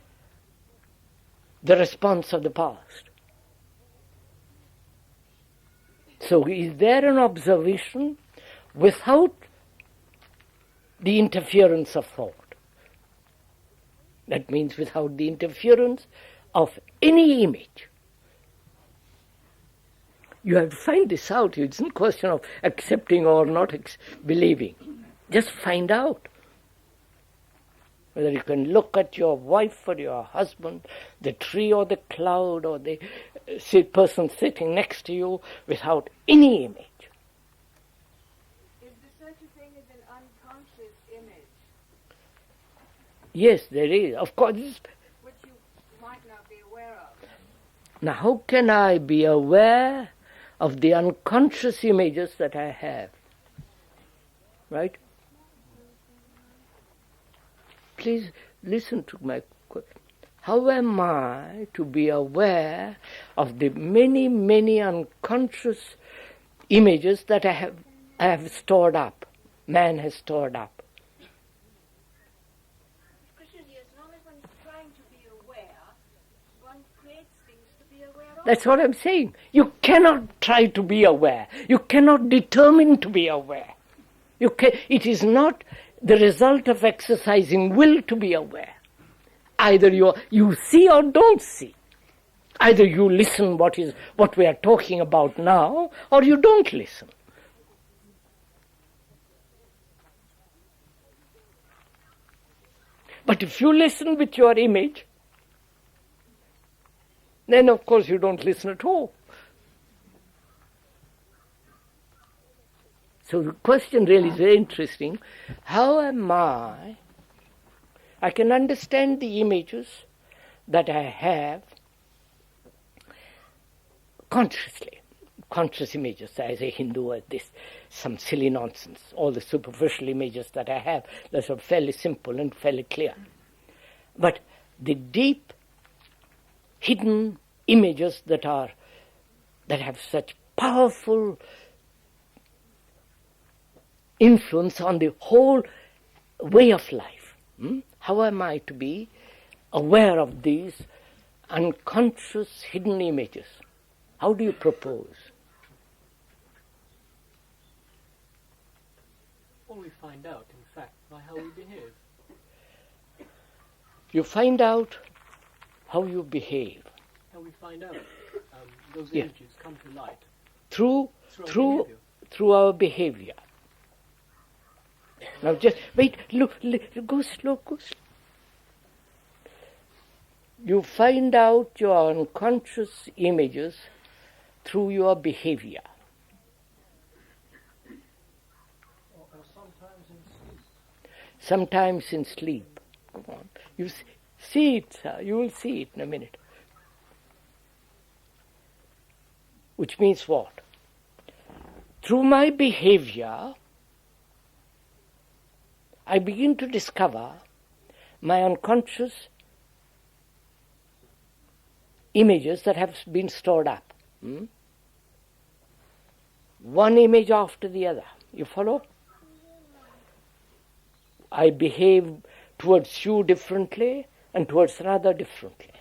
the response of the past. So is there an observation without the interference of thought? That means without the interference of any image. You have to find this out. It's not a question of accepting or not believing. Just find out. Whether you can look at your wife or your husband, the tree or the cloud or the person sitting next to you without any image. If Yes, there is. Of course. which you might not be aware of. Now, how can I be aware of the unconscious images that I have? Right? Please listen to my question. How am I to be aware of the many, many unconscious images that I have stored up, man has stored up? Krishnaji, as long as one is trying to be aware, one creates things to be aware of. That's what I'm saying. You cannot try to be aware. You cannot determine to be aware. It is not the result of exercising will to be aware. Either you see or don't see. Either you listen what we are talking about now, or you don't listen. But if you listen with your image, then of course you don't listen at all. So the question really is very interesting. How am I can understand the images that I have consciously. Conscious images, as a Hindu, this some silly nonsense. All the superficial images that I have, those are fairly simple and fairly clear. But the deep, hidden images that have such powerful influence on the whole way of life. How am I to be aware of these unconscious hidden images? How do you propose? Well, we find out, in fact, by how we behave. You find out how you behave. How we find out those Yeah. images come to light. Through our behavior. Now just wait, look, go slow. You find out your unconscious images through your behavior. Sometimes in sleep. Come on. You see it, sir. You will see it in a minute. Which means what? Through my behavior, I begin to discover my unconscious images that have been stored up. One image after the other. You follow? I behave towards you differently and towards another differently.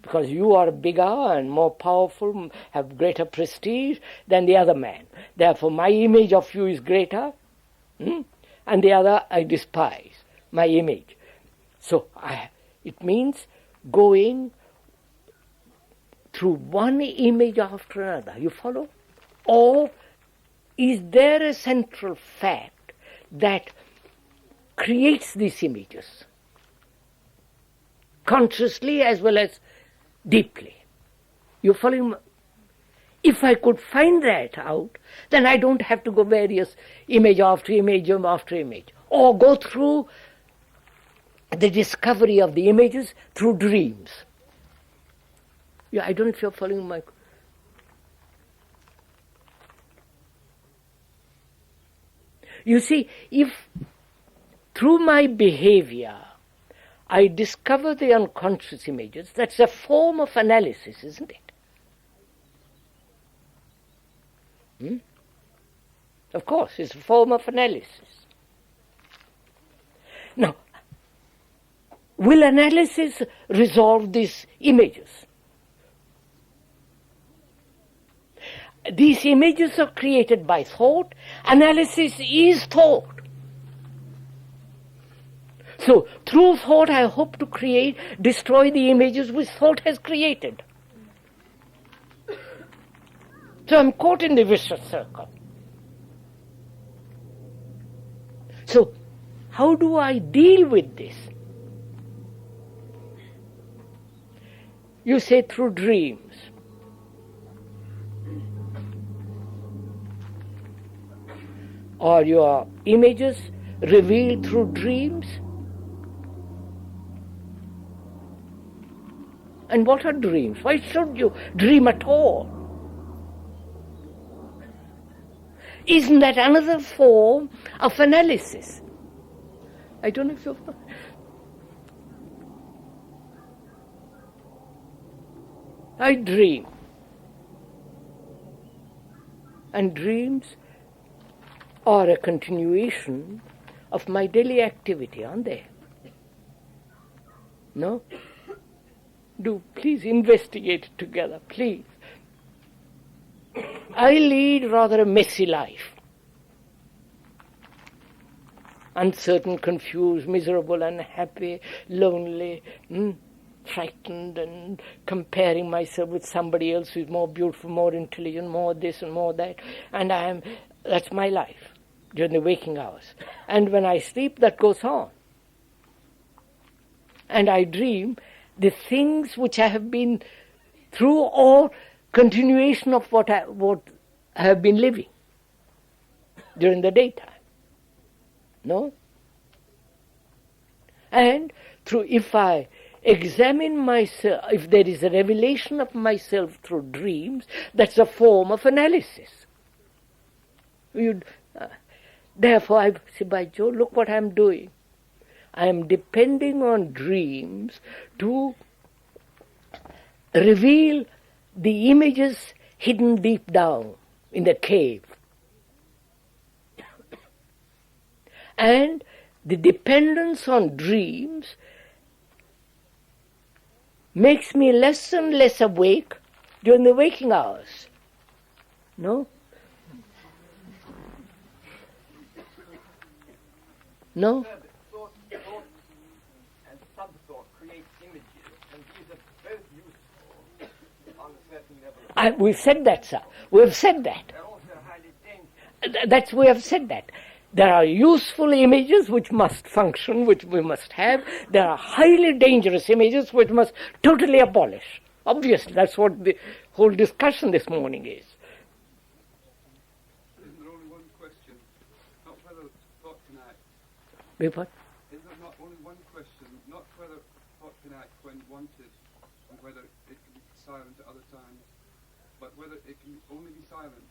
Because you are bigger and more powerful, have greater prestige than the other man. Therefore, my image of you is greater, and the other I despise, my image. So it means going through one image after another. You follow? Or is there a central fact that creates these images, consciously as well as deeply? You follow? If I could find that out, then I don't have to go various image after image after image, or go through the discovery of the images through dreams. I don't know if you're following my... You see, if through my behavior I discover the unconscious images, that's a form of analysis, isn't it? Of course, it's a form of analysis. Now, will analysis resolve these images? These images are created by thought. Analysis is thought. So, through thought, I hope to destroy the images which thought has created. So I'm caught in the vicious circle. So, how do I deal with this? You say through dreams. Or your images revealed through dreams? And what are dreams? Why should you dream at all? Isn't that another form of analysis? I don't know if you've... I dream. And dreams are a continuation of my daily activity, aren't they? No? Do please investigate it together, please. I lead rather a messy life. Uncertain, confused, miserable, unhappy, lonely, frightened, and comparing myself with somebody else who is more beautiful, more intelligent, more this and more that. And that's my life during the waking hours. And when I sleep, that goes on. And I dream the things which I have been through, or continuation of what I have been living during the daytime. No? And if I examine myself, if there is a revelation of myself through dreams, that's a form of analysis. Therefore, I say, by Jove, look what I'm doing. I am depending on dreams to reveal the images hidden deep down in the cave. And the dependence on dreams makes me less and less awake during the waking hours. No? No? Thought and sub-thought create images, and these are both useful on a certain level. We've said that, sir. We've said that. They're also highly dangerous. We have said that. There are useful images which must function, which we must have. There are highly dangerous images which must totally abolish. Obviously, that's what the whole discussion this morning is. Isn't there only one question? Not whether thought can act. What? Is there not only one question? Not whether thought can act when wanted, and whether it can be silent at other times, but whether it can only be silent.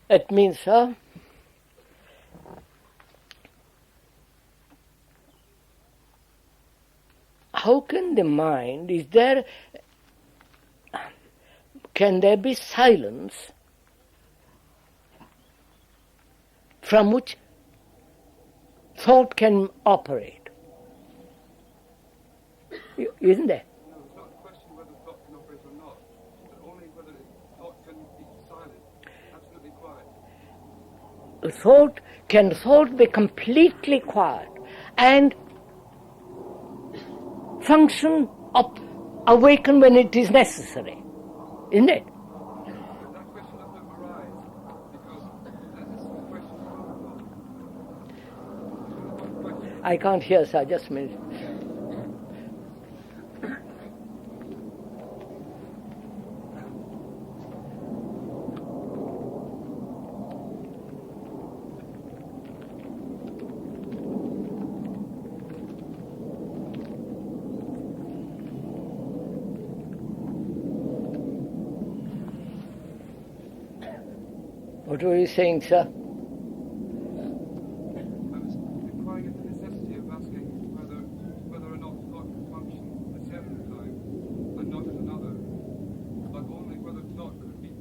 That means, sir, how can the mind, can there be silence from which thought can operate? Isn't there? No, it's not a question whether thought can operate or not, but only whether thought can be silent, absolutely quiet. Can thought be completely quiet and function awaken when it is necessary? Isn't it? That question doesn't arise because that is a question of thought. I can't hear, sir, just a minute. What were you saying, sir? I was inquiring at the necessity of asking whether or not thought could function at a certain time and not at another, but only whether thought could be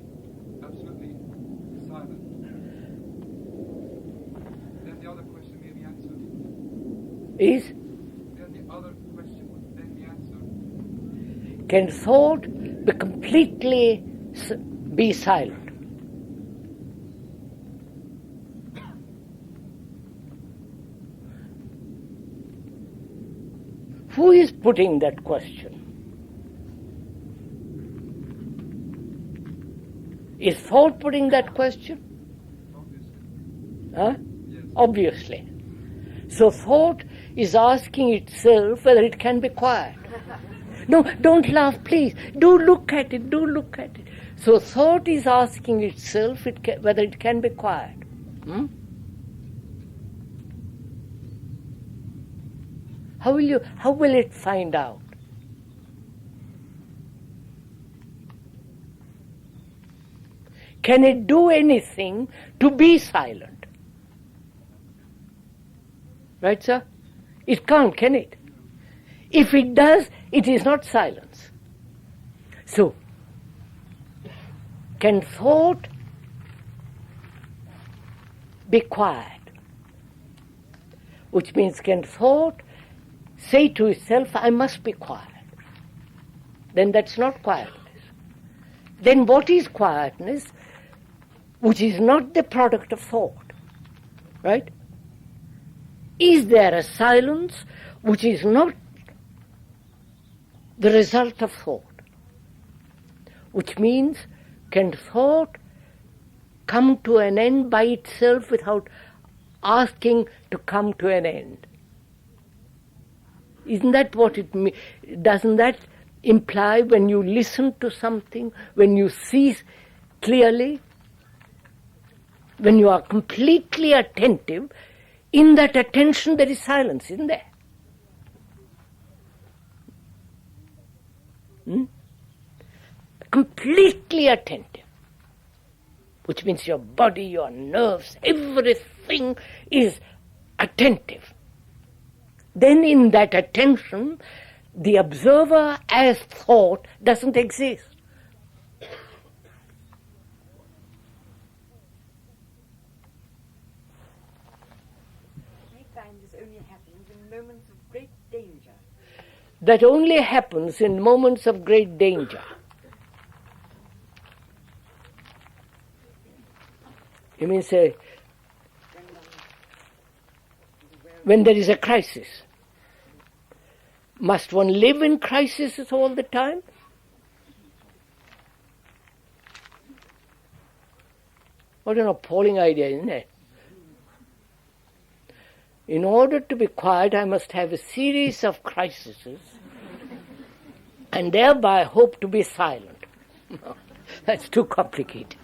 absolutely silent. Then the other question may be answered. Then the other question would then be answered. Can thought be completely be silent? Who is putting that question? Is thought putting that question? Obviously. Huh? Yes. Obviously. So thought is asking itself whether it can be quiet. No, don't laugh, please. Do look at it. So thought is asking itself whether it can be quiet. How will it find out? can it do anything to be silent? Right, sir? It can't, can it? If it does, it is not silence. So, can thought be quiet? Which means, can thought say to itself, I must be quiet? Then that's not quietness. Then what is quietness, which is not the product of thought? Right? Is there a silence which is not the result of thought? Which means, can thought come to an end by itself without asking to come to an end? Isn't that what it means? Doesn't that imply when you listen to something, when you see clearly, when you are completely attentive, in that attention there is silence, isn't there? Completely attentive, which means your body, your nerves, everything is attentive. Then in that attention, the observer as thought doesn't exist. I find this only happens in moments of great danger. That only happens in moments of great danger. You mean, say, when there is a crisis. Must one live in crises all the time? What an appalling idea, isn't it? In order to be quiet, I must have a series of crises and thereby hope to be silent. That's too complicated.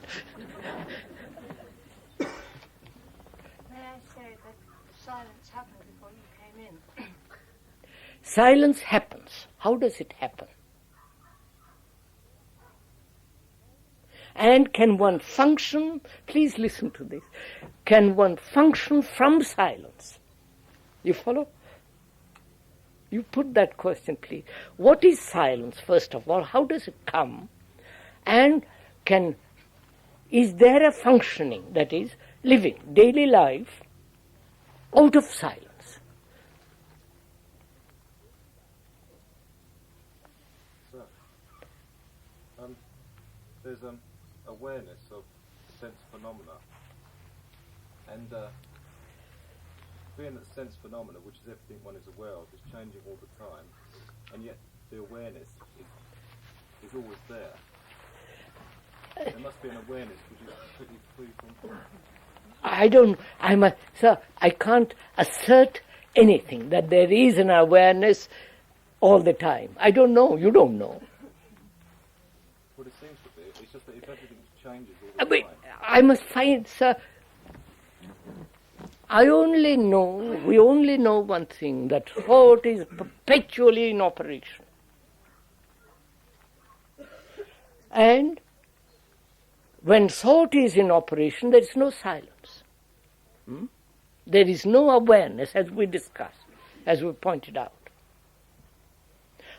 May I say that silence happened before you came in? Silence happens. How does it happen? And can one function, please listen to this, can one function from silence? You follow? You put that question, please. What is silence, first of all? How does it come? And is there a functioning, that is, living daily life out of silence? There's awareness of sense phenomena, and being that sense phenomena, which is everything one is aware of, is changing all the time, and yet the awareness is always there. There must be an awareness which is completely free from Sir, I can't assert anything that there is an awareness all the time. I don't know, you don't know. What it seems to be, it's just that if everything changes all the time. I must find, sir, we only know one thing, that thought is perpetually in operation. And when thought is in operation, there is no silence. There is no awareness, as we discussed, as we pointed out.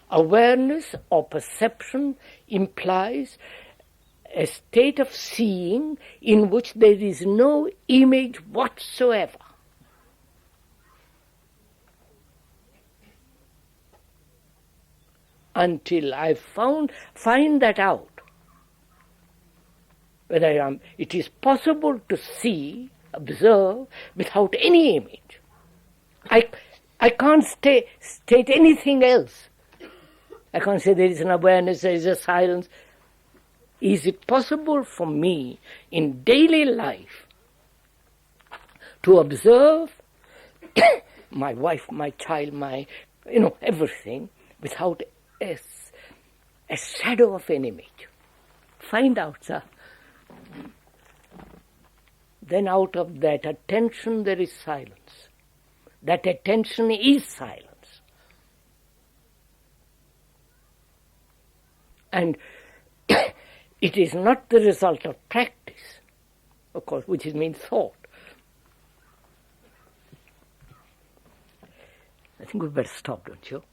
Awareness or perception implies a state of seeing in which there is no image whatsoever. Until I find that out, whether it is possible to see, observe, without any image. I can't state anything else. I can't say there is an awareness, there is a silence. Is it possible for me in daily life to observe my wife, my child, everything without a shadow of an image? Find out, sir. Then out of that attention there is silence. That attention is silence. And it is not the result of practice. of course, which means thought. I think we'd better stop, don't you?